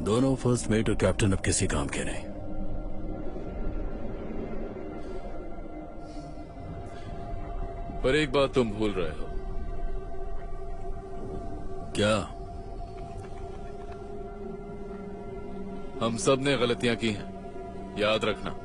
दोनों फर्स्ट मेट और कैप्टन अब किसी काम के नहीं। पर एक बात तुम भूल रहे हो। क्या? हम सब ने गलतियां की हैं, याद रखना।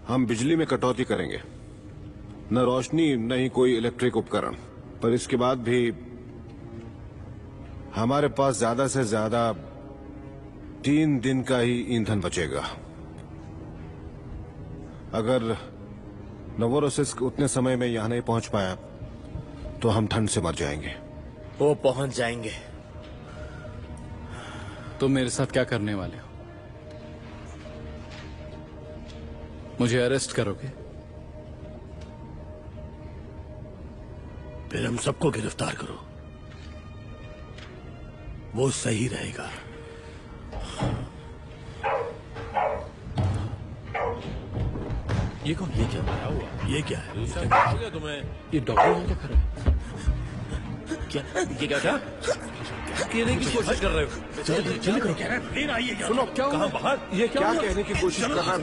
हम बिजली में कटौती करेंगे, न रोशनी न ही कोई इलेक्ट्रिक उपकरण। पर इसके बाद भी हमारे पास ज्यादा से ज्यादा 3 दिन का ही ईंधन बचेगा। अगर नोवोरोसिस्क उतने समय में यहां नहीं पहुंच पाया तो हम ठंड से मर जाएंगे। वो पहुंच जाएंगे। तुम मेरे साथ क्या करने वाले हो? मुझे अरेस्ट करोगे? फिर हम सबको गिरफ्तार करो, वो सही रहेगा। ये कौन? ये क्या हुआ? ये क्या है? हो गया तुम्हें? ये डॉक्टर यहाँ क्या कर रहा है? क्या ये क्या क्या कहने की कोशिश कर रहे हो? जल्दी करो। क्या प्लेन आई है? सुनो क्या हुआ? बाहर ये क्या कहने की कोशिश कर रहा है?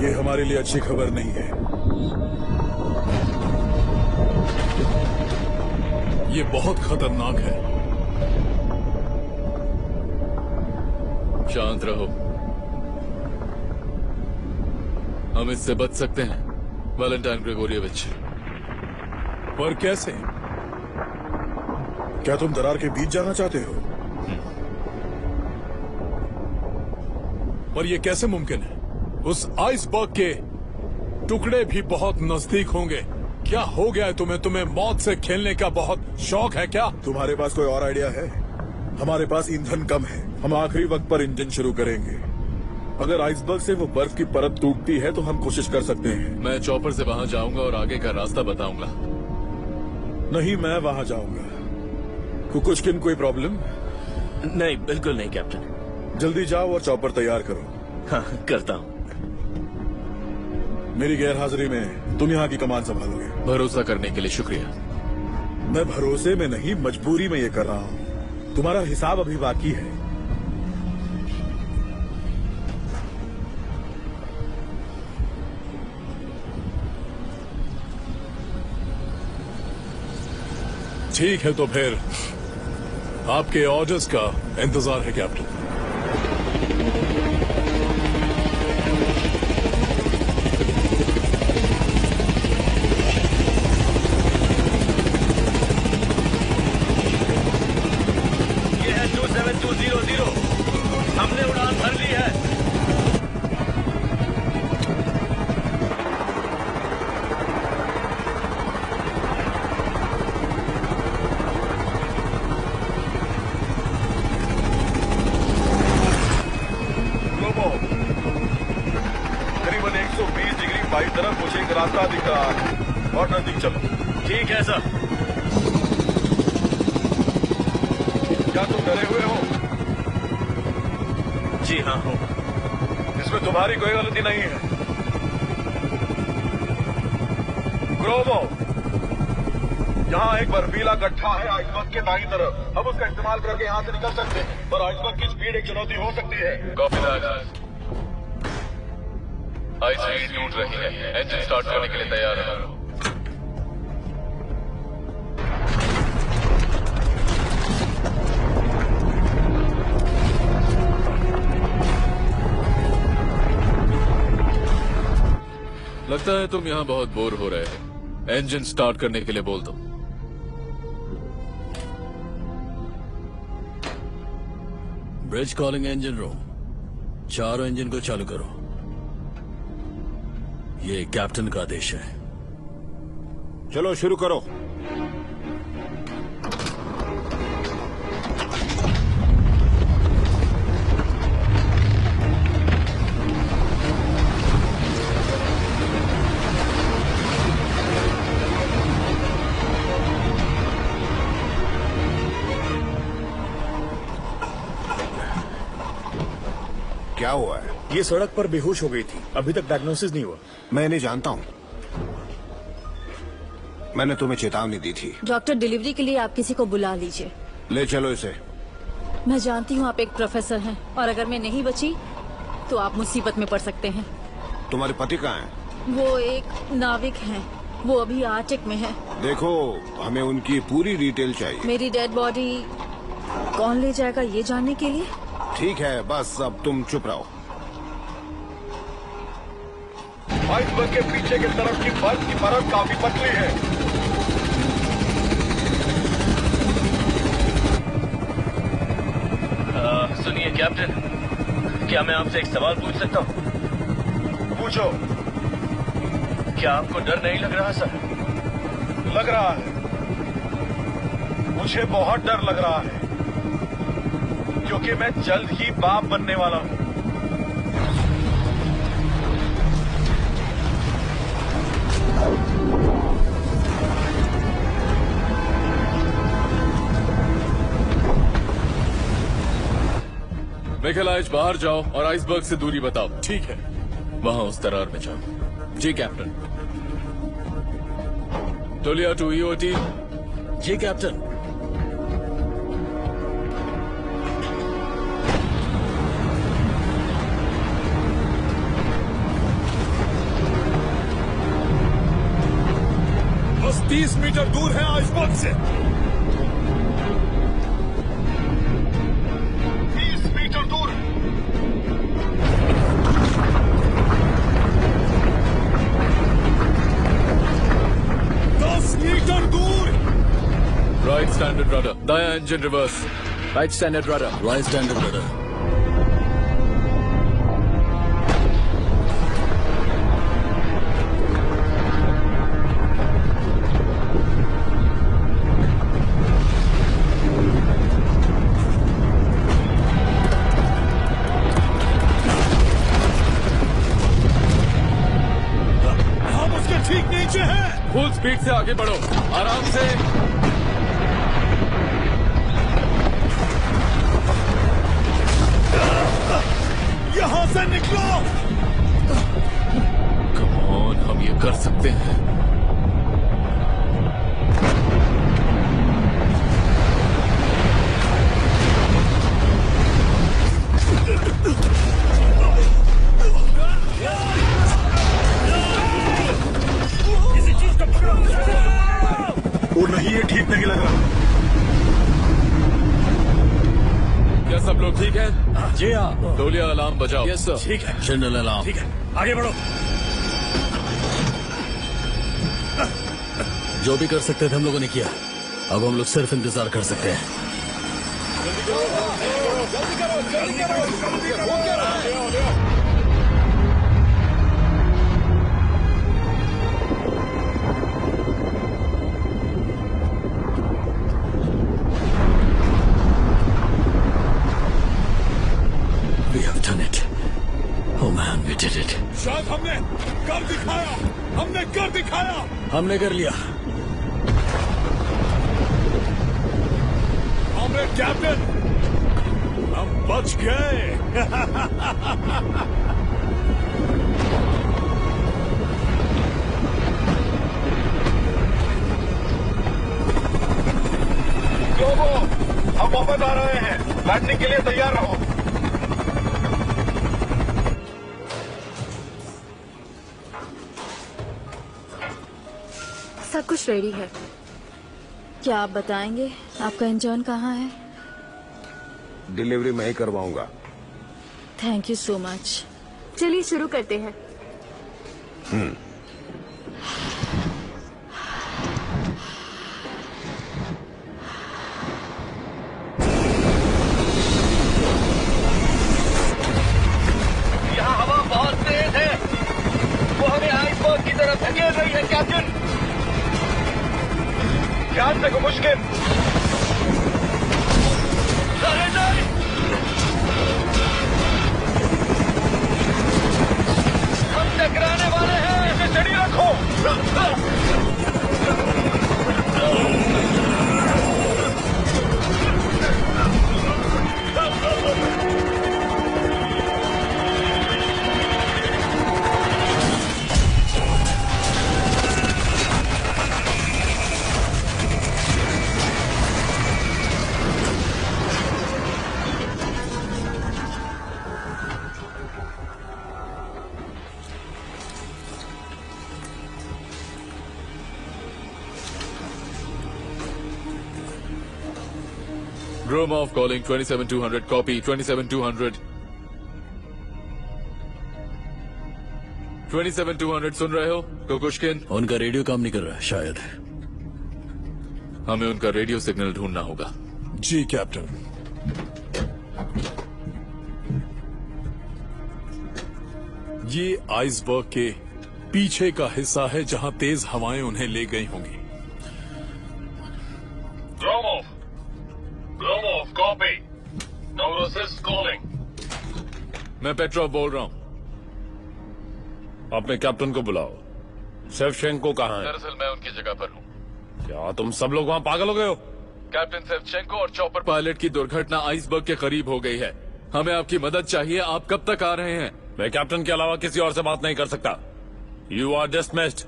ये हमारे लिए अच्छी खबर नहीं है। ये बहुत खतरनाक है। शांत रहो, हम इससे बच सकते हैं वैलेंटाइन ग्रेगोरियोविच। पर कैसे? क्या तुम दरार के बीच जाना चाहते हो? पर यह कैसे मुमकिन है? उस आइसबर्ग के टुकड़े भी बहुत नजदीक होंगे। क्या हो गया है तुम्हें? तुम्हें मौत से खेलने का बहुत शौक है क्या? तुम्हारे पास कोई और आइडिया है? हमारे पास ईंधन कम है। हम आखिरी वक्त पर इंजन शुरू करेंगे। अगर आइसबर्ग से वो बर्फ की परत टूटती है तो हम कोशिश कर सकते हैं। मैं चॉपर से वहां जाऊंगा और आगे का रास्ता बताऊंगा। नहीं, मैं वहां जाऊंगा। कुकुशकिन कोई प्रॉब्लम? नहीं, बिल्कुल नहीं कैप्टन। जल्दी जाओ और चॉपर तैयार करो। हाँ, करता हूँ। मेरी गैरहाजिरी में तुम यहाँ की कमान संभालोगे। भरोसा करने के लिए शुक्रिया। मैं भरोसे में नहीं, मजबूरी में ये कर रहा हूँ। तुम्हारा हिसाब अभी बाकी है। ठीक है, तो फिर आपके ऑर्डर्स का इंतजार है कैप्टन। ये है 27200। हमने उड़ान भर ली है। करीबन 120 डिग्री बाई तरफ मुझे एक रास्ता दिख रहा है और नजदीक चलो। ठीक है सर। क्या तुम डरे हुए हो? जी हाँ हूँ। इसमें तुम्हारी कोई गलती नहीं है। ग्रोवो, यहाँ एक बर्फीला गड्ढा है आइसबर्ग के दाईं तरफ। हम उसका इस्तेमाल करके यहाँ से निकल सकते हैं, पर आइसबर्ग की स्पीड एक चुनौती हो सकती है। Copy that. आइस स्पीड टूट रही है। इंजन स्टार्ट करने के लिए तैयार है। लगता है तुम यहाँ बहुत बोर हो रहे हो। इंजन स्टार्ट करने के लिए बोल दो। ब्रिज कॉलिंग इंजन रूम, चारों इंजन को चालू करो। ये कैप्टन का आदेश है। चलो शुरू करो। क्या हुआ है? ये सड़क पर बेहोश हो गई थी। अभी तक डायग्नोसिस नहीं हुआ। मैं नहीं जानता हूँ। मैंने तुम्हें चेतावनी दी थी। डॉक्टर, डिलीवरी के लिए आप किसी को बुला लीजिए। ले चलो इसे। मैं जानती हूँ आप एक प्रोफेसर हैं और अगर मैं नहीं बची तो आप मुसीबत में पड़ सकते हैं। तुम्हारे पति कहाँ हैं? वो एक नाविक हैं। वो अभी आर्टिक में है। देखो, हमें उनकी पूरी डिटेल चाहिए। मेरी डेड बॉडी कौन ले जाएगा ये जानने के लिए? ठीक है, बस अब तुम चुप रहो। आइसबर्ग के पीछे की तरफ की बर्फ की परत काफी पतली है। कैप्टन, क्या मैं आपसे एक सवाल पूछ सकता हूँ? पूछो। क्या आपको डर नहीं लग रहा सर? लग रहा है, मुझे बहुत डर लग रहा है, क्योंकि मैं जल्द ही बाप बनने वाला हूँ। मिखेल, आज बाहर जाओ और आइसबर्ग से दूरी बताओ। ठीक है। वहां उस दरार में जाओ। जी कैप्टन। टोलिया टू ईओटी। जी कैप्टन। बस 30 मीटर दूर है आइसबर्ग से। 30 मीटर दूर। मीटर दूर। राइट स्टैंडर्ड रडर, दाया engine reverse. Right standard rudder, right standard rudder. हम उसके ठीक नीचे हैं। फुल स्पीड से आगे बढ़ो, आराम से। यहां से निकलो। कम ऑन, हम ये कर सकते हैं। वो नहीं, ये ठीक नहीं लग रहा। क्या सब लोग ठीक हैं? जी हाँ। टोलिया अलार्म बजाओ। Yes sir. ठीक है। General alarm. ठीक है, आगे बढ़ो। जो भी कर सकते थे हम लोगों ने किया, अब हम लोग सिर्फ इंतजार कर सकते हैं। We have done it. Oh man, we did it. शायद हमने कर दिखाया। हमने कर दिखाया। हमने कर लिया। हमने कैप्टन, हम बच गए। लोगों, हम वापस आ रहे हैं। लैंडिंग के लिए तैयार रहो। सब कुछ रेडी है। क्या आप बताएंगे आपका इंजन कहाँ है? डिलीवरी मैं ही करवाऊंगा। Thank you so much. चलिए शुरू करते हैं। यहाँ हवा बहुत तेज है, वो हमें आइसबर्ग की तरफ धकेल रही है कैप्टन। ध्यान से को मुश्किल। अरे नहीं! हम टकराने वाले हैं। इसे चढ़ी रखो। Gromov calling 27200, copy 27200। 27200 सुन रहे हो? कुकुश्किन, उनका रेडियो काम नहीं कर रहा शायद। हमें उनका रेडियो सिग्नल ढूंढना होगा। जी कैप्टन। ये आइसबर्ग के पीछे का हिस्सा है जहां तेज हवाएं उन्हें ले गई होंगी। Gromov, copy. Novosis calling. मैं पेट्रोव बोल रहा हूँ। अपने कैप्टन को बुलाओ। सेवचेंको कहाँ है? दरअसल मैं उनकी जगह पर हूँ। क्या तुम सब लोग वहाँ पागल हो गए हो? कैप्टन सेवचेंको और चॉपर पायलट की दुर्घटना आइसबर्ग के करीब हो गई है। हमें आपकी मदद चाहिए। आप कब तक आ रहे हैं? मैं कैप्टन के अलावा किसी और से बात नहीं कर सकता। You are dismissed.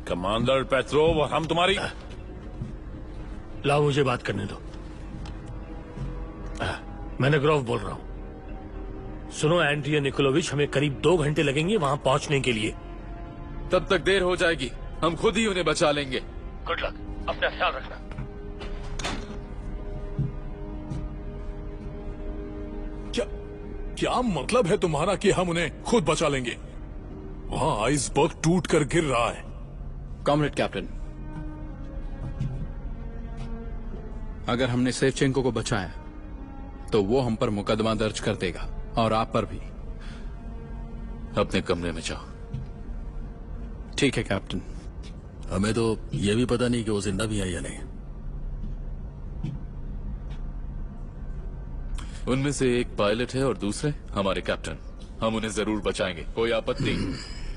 Commander Petrov और हम तुम्हारी। लाओ मुझे बात करने दो। मैं नेग्रोव बोल रहा हूँ। सुनो एंड्रिया निकोलोविच, हमें करीब 2 घंटे लगेंगे वहां पहुंचने के लिए। तब तक देर हो जाएगी। हम खुद ही उन्हें बचा लेंगे। गुड लक, अपना ख्याल रखना। क्या मतलब है तुम्हारा कि हम उन्हें खुद बचा लेंगे? वहां आइसबर्ग टूट कर गिर रहा है। कॉमरेड कैप्टन, अगर हमने सेवचेंको को बचाया तो वो हम पर मुकदमा दर्ज कर देगा और आप पर भी। अपने कमरे में जाओ। ठीक है कैप्टन। हमें तो ये भी पता नहीं कि वो जिंदा भी है या नहीं। उनमें से एक पायलट है और दूसरे हमारे कैप्टन। हम उन्हें जरूर बचाएंगे। कोई आपत्ति?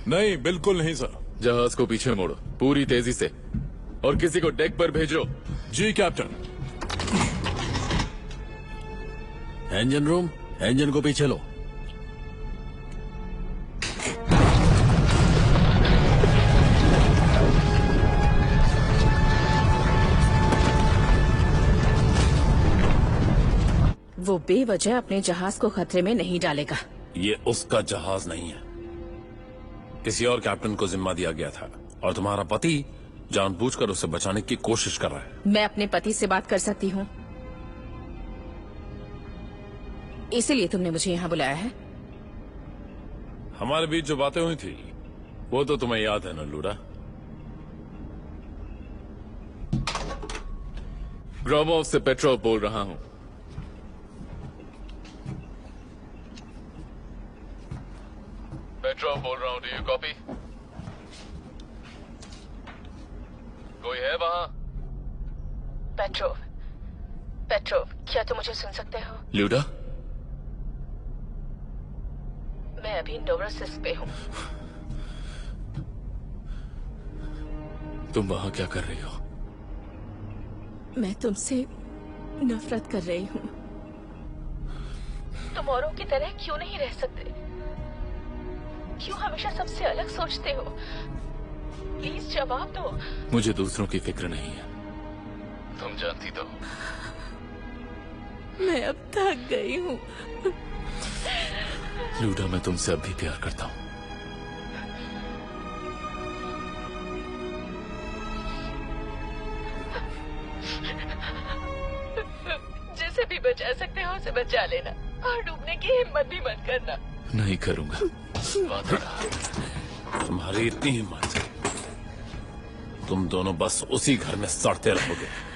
नहीं, बिल्कुल नहीं सर। जहाज को पीछे मोड़ो पूरी तेजी से और किसी को डेक पर भेजो। जी कैप्टन। इंजन रूम, इंजन को पीछे लो। वो बेवजह अपने जहाज को खतरे में नहीं डालेगा। ये उसका जहाज नहीं है। किसी और कैप्टन को जिम्मा दिया गया था और तुम्हारा पति जानबूझकर उसे बचाने की कोशिश कर रहा है। मैं अपने पति से बात कर सकती हूँ, इसीलिए तुमने मुझे यहाँ बुलाया है। हमारे बीच जो बातें हुई थी वो तो तुम्हें याद है ना लूडा? ग्रोमोव से पेट्रोव बोल रहा हूँ। पेट्रोव बोल रहा हूँ। Do you copy? कोई है वहाँ? पेट्रोव, पेट्रोव, क्या तुम मुझे सुन सकते हो? लूडा, मैं अभी नोवरोसिस पे हूँ। तुम वहाँ क्या कर रही हो? मैं तुमसे नफरत कर रही हूँ। तुम औरों की तरह क्यों नहीं रह सकते? क्यों हमेशा सबसे अलग सोचते हो? प्लीज जवाब दो। मुझे दूसरों की फिक्र नहीं है, तुम जानती तो। मैं अब थक गई हूँ। लूडा, मैं तुमसे अब भी प्यार करता हूँ। जिसे भी बचा सकते हो उसे बचा लेना और डूबने की हिम्मत भी मत करना। नहीं करूंगा। तुम्हारी इतनी हिम्मत है, तुम दोनों बस उसी घर में सड़ते रहोगे।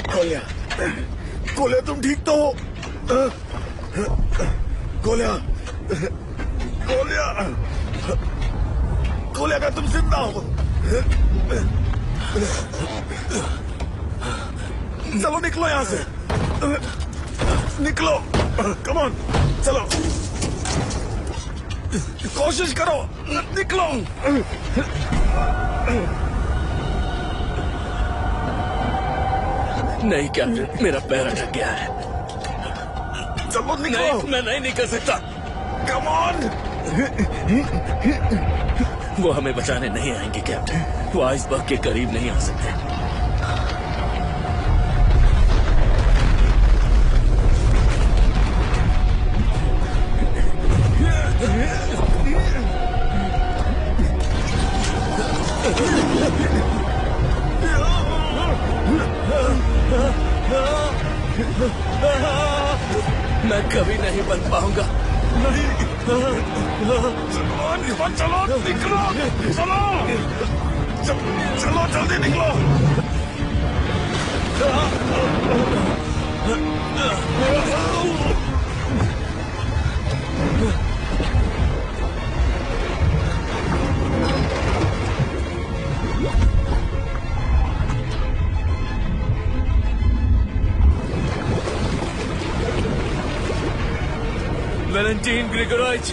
कोलिया, कोलिया तुम ठीक तो हो? कोलिया, कोलिया, कोलिया का तुम जिंदा हो? चलो निकलो यहाँ से, निकलो, कम ऑन, चलो, कोशिश करो, निकलो। नहीं कैप्टन, मेरा पैर अटक गया है। चलो निकलो। नहीं, मैं नहीं निकल सकता। Come on. वो हमें बचाने नहीं आएंगे कैप्टन। वो आइसबर्ग के करीब नहीं आ सकते। मैं कभी नहीं बन पाऊंगा। नहीं। चलो निकलो, चलो चलो जल्दी निकलो। वैलेंटीन ग्रिगोरोविच,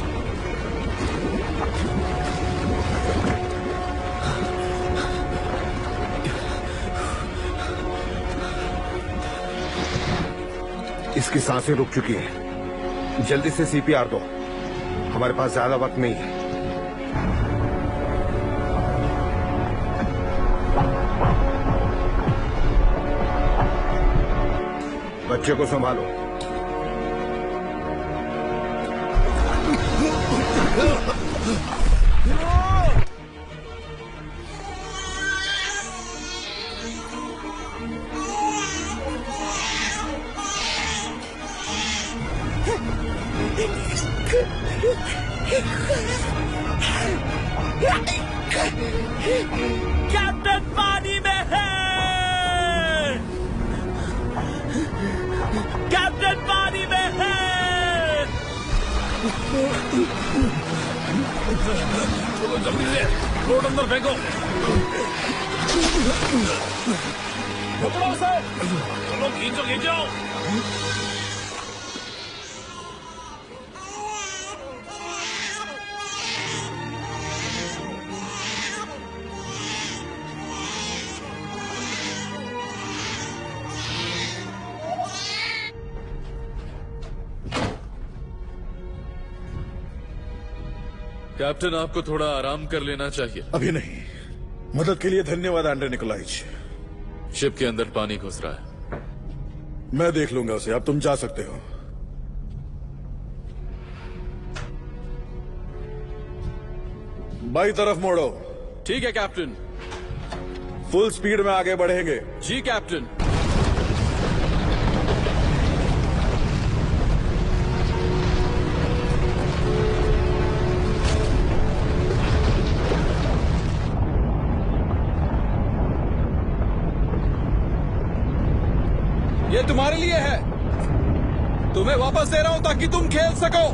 इसकी सांसें रुक चुकी हैं। जल्दी से सीपीआर दो, हमारे पास ज्यादा वक्त नहीं है। बच्चे को संभालो। कैप्टन पानी में है। कैप्टन पानी में है। चलो जल्दी से बोट अंदर फेंको। चलो खींचो खींचो। कैप्टन, आपको थोड़ा आराम कर लेना चाहिए। अभी नहीं। मदद के लिए धन्यवाद आंड्रे निकोलाइच। शिप के अंदर पानी घुस रहा है। मैं देख लूंगा उसे, अब तुम जा सकते हो। बाई तरफ मोड़ो। ठीक है कैप्टन। फुल स्पीड में आगे बढ़ेंगे। जी कैप्टन। ये तुम्हारे लिए है। तुम्हें वापस दे रहा हूं ताकि तुम खेल सको।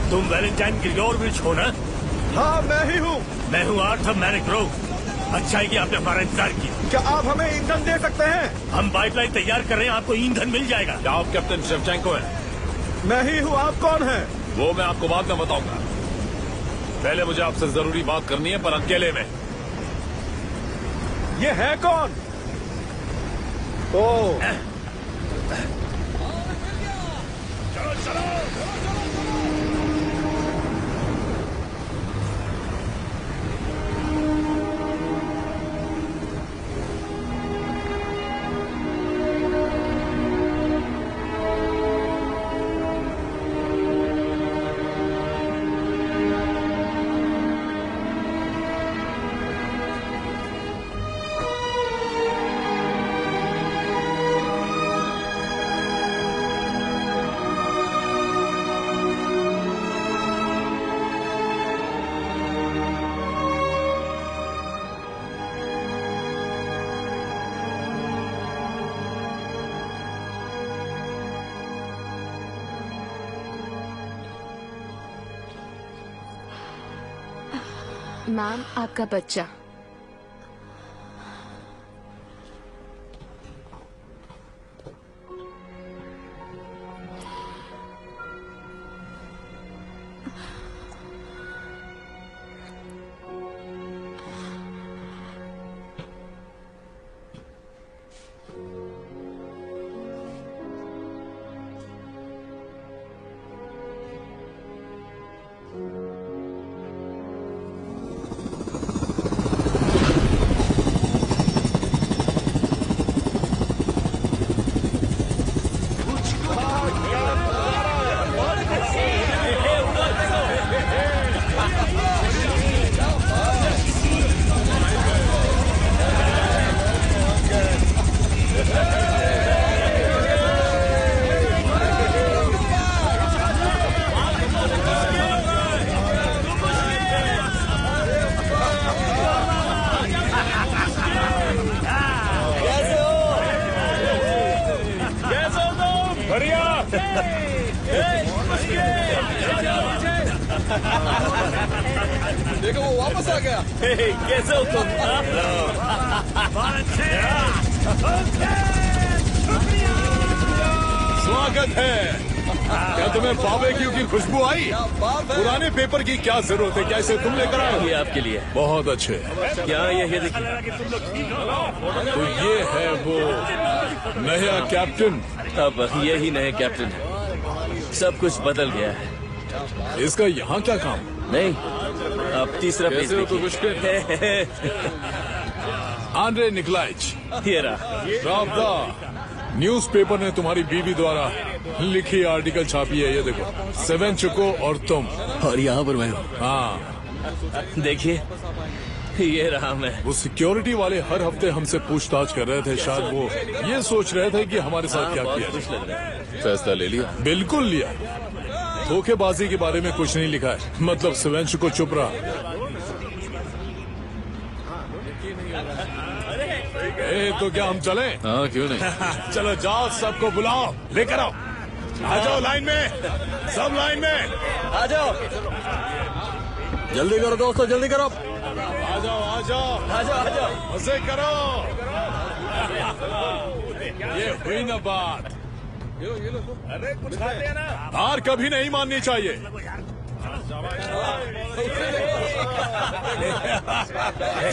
तुम वैलेंटाइन ग्रिगोरोविच हो ना? हाँ, मैं ही हूँ। मैं हूँ आर्थर मैरिग्रोव। अच्छा है कि आपने हमारा इंतजार किया। क्या आप हमें ईंधन दे सकते हैं? हम पाइपलाइन तैयार कर रहे हैं, आपको ईंधन मिल जाएगा। क्या आप कैप्टन शेवचेंको हैं? मैं ही हूँ। आप कौन हैं? वो मैं आपको बाद में बताऊंगा। पहले मुझे आपसे जरूरी बात करनी है, पर अकेले में। ये है कौन? ओ, चलो चलो। मैम आपका बच्चा। देखो वो वापस आ गया। कैसे हो तुम? स्वागत है। क्या तुम्हें बारबेक्यू की खुशबू आई? पुराने पेपर की क्या जरूरत है? क्या इसे तुम लेकर आए? ये आपके लिए। बहुत अच्छे। क्या ये देखिए। तो ये है वो नया कैप्टन। अब यही नए कैप्टन है। सब कुछ बदल गया है। इसका यहाँ क्या काम? नहीं, अब तीसरा पेज देखिए। Andre Nikolaich. ये रहा। प्राप्ता, न्यूज़पेपर ने तुम्हारी बीवी द्वारा लिखी आर्टिकल छापी है। ये देखो, सेवन चुको और तुम। और यहाँ पर मैं हूँ। हाँ देखिए, ये रहा मैं। वो सिक्योरिटी वाले हर हफ्ते हमसे पूछताछ कर रहे थे। शायद वो ये सोच रहे थे कि हमारे साथ क्या किया जाए। फैसला ले लिया? बिल्कुल लिया। धोखेबाजी के बारे में कुछ नहीं लिखा है। मतलब शिवेंश को चुप रहा। तो क्या हम चलें? हाँ, क्यों नहीं। चलो जाओ, सबको बुलाओ, लेकर आओ। आ जाओ लाइन में, सब लाइन में आ जाओ। जल्दी करो दोस्तों, जल्दी करो। आ जाओ आ जाओ आ जाओ आ जाओ। मजे करो। ये हुई ना बात। अरे कुछ खाते हैं ना। हार कभी नहीं माननी चाहिए।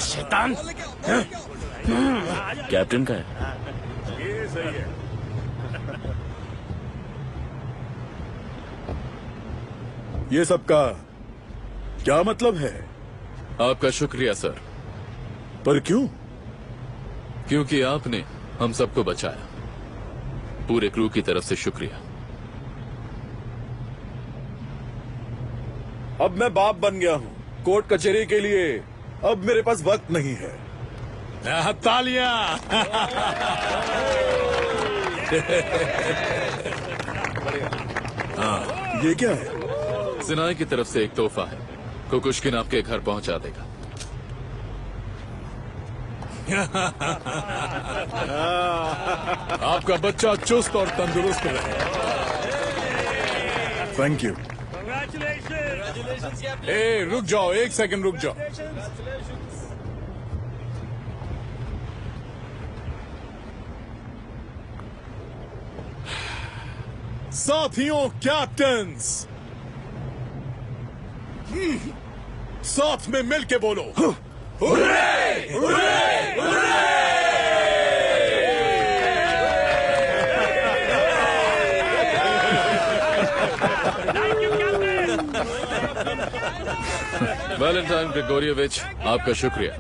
शैतान। कैप्टन का है। ये सब का क्या मतलब है? आपका शुक्रिया सर। पर क्यों? क्योंकि आपने हम सबको बचाया। पूरे क्रू की तरफ से शुक्रिया। अब मैं बाप बन गया हूँ। कोर्ट कचहरी के लिए अब मेरे पास वक्त नहीं है। तालियां। ये क्या है? सिनाई की तरफ से एक तोहफा है। कुकुश्किन आपके घर पहुंचा देगा। आपका बच्चा चुस्त और तंदुरुस्त रहे। Thank you. रुक जाओ, एक सेकंड रुक जाओ। साथियों, कैप्टन्स, साथ में मिलके बोलो। हुर्रे! हुर्रे! वैलेंटाइन ग्रिगोरियोविच, आपका शुक्रिया।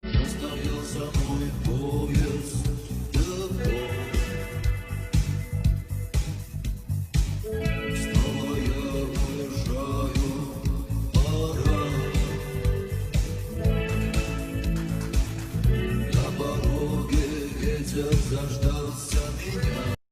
Los labios de amor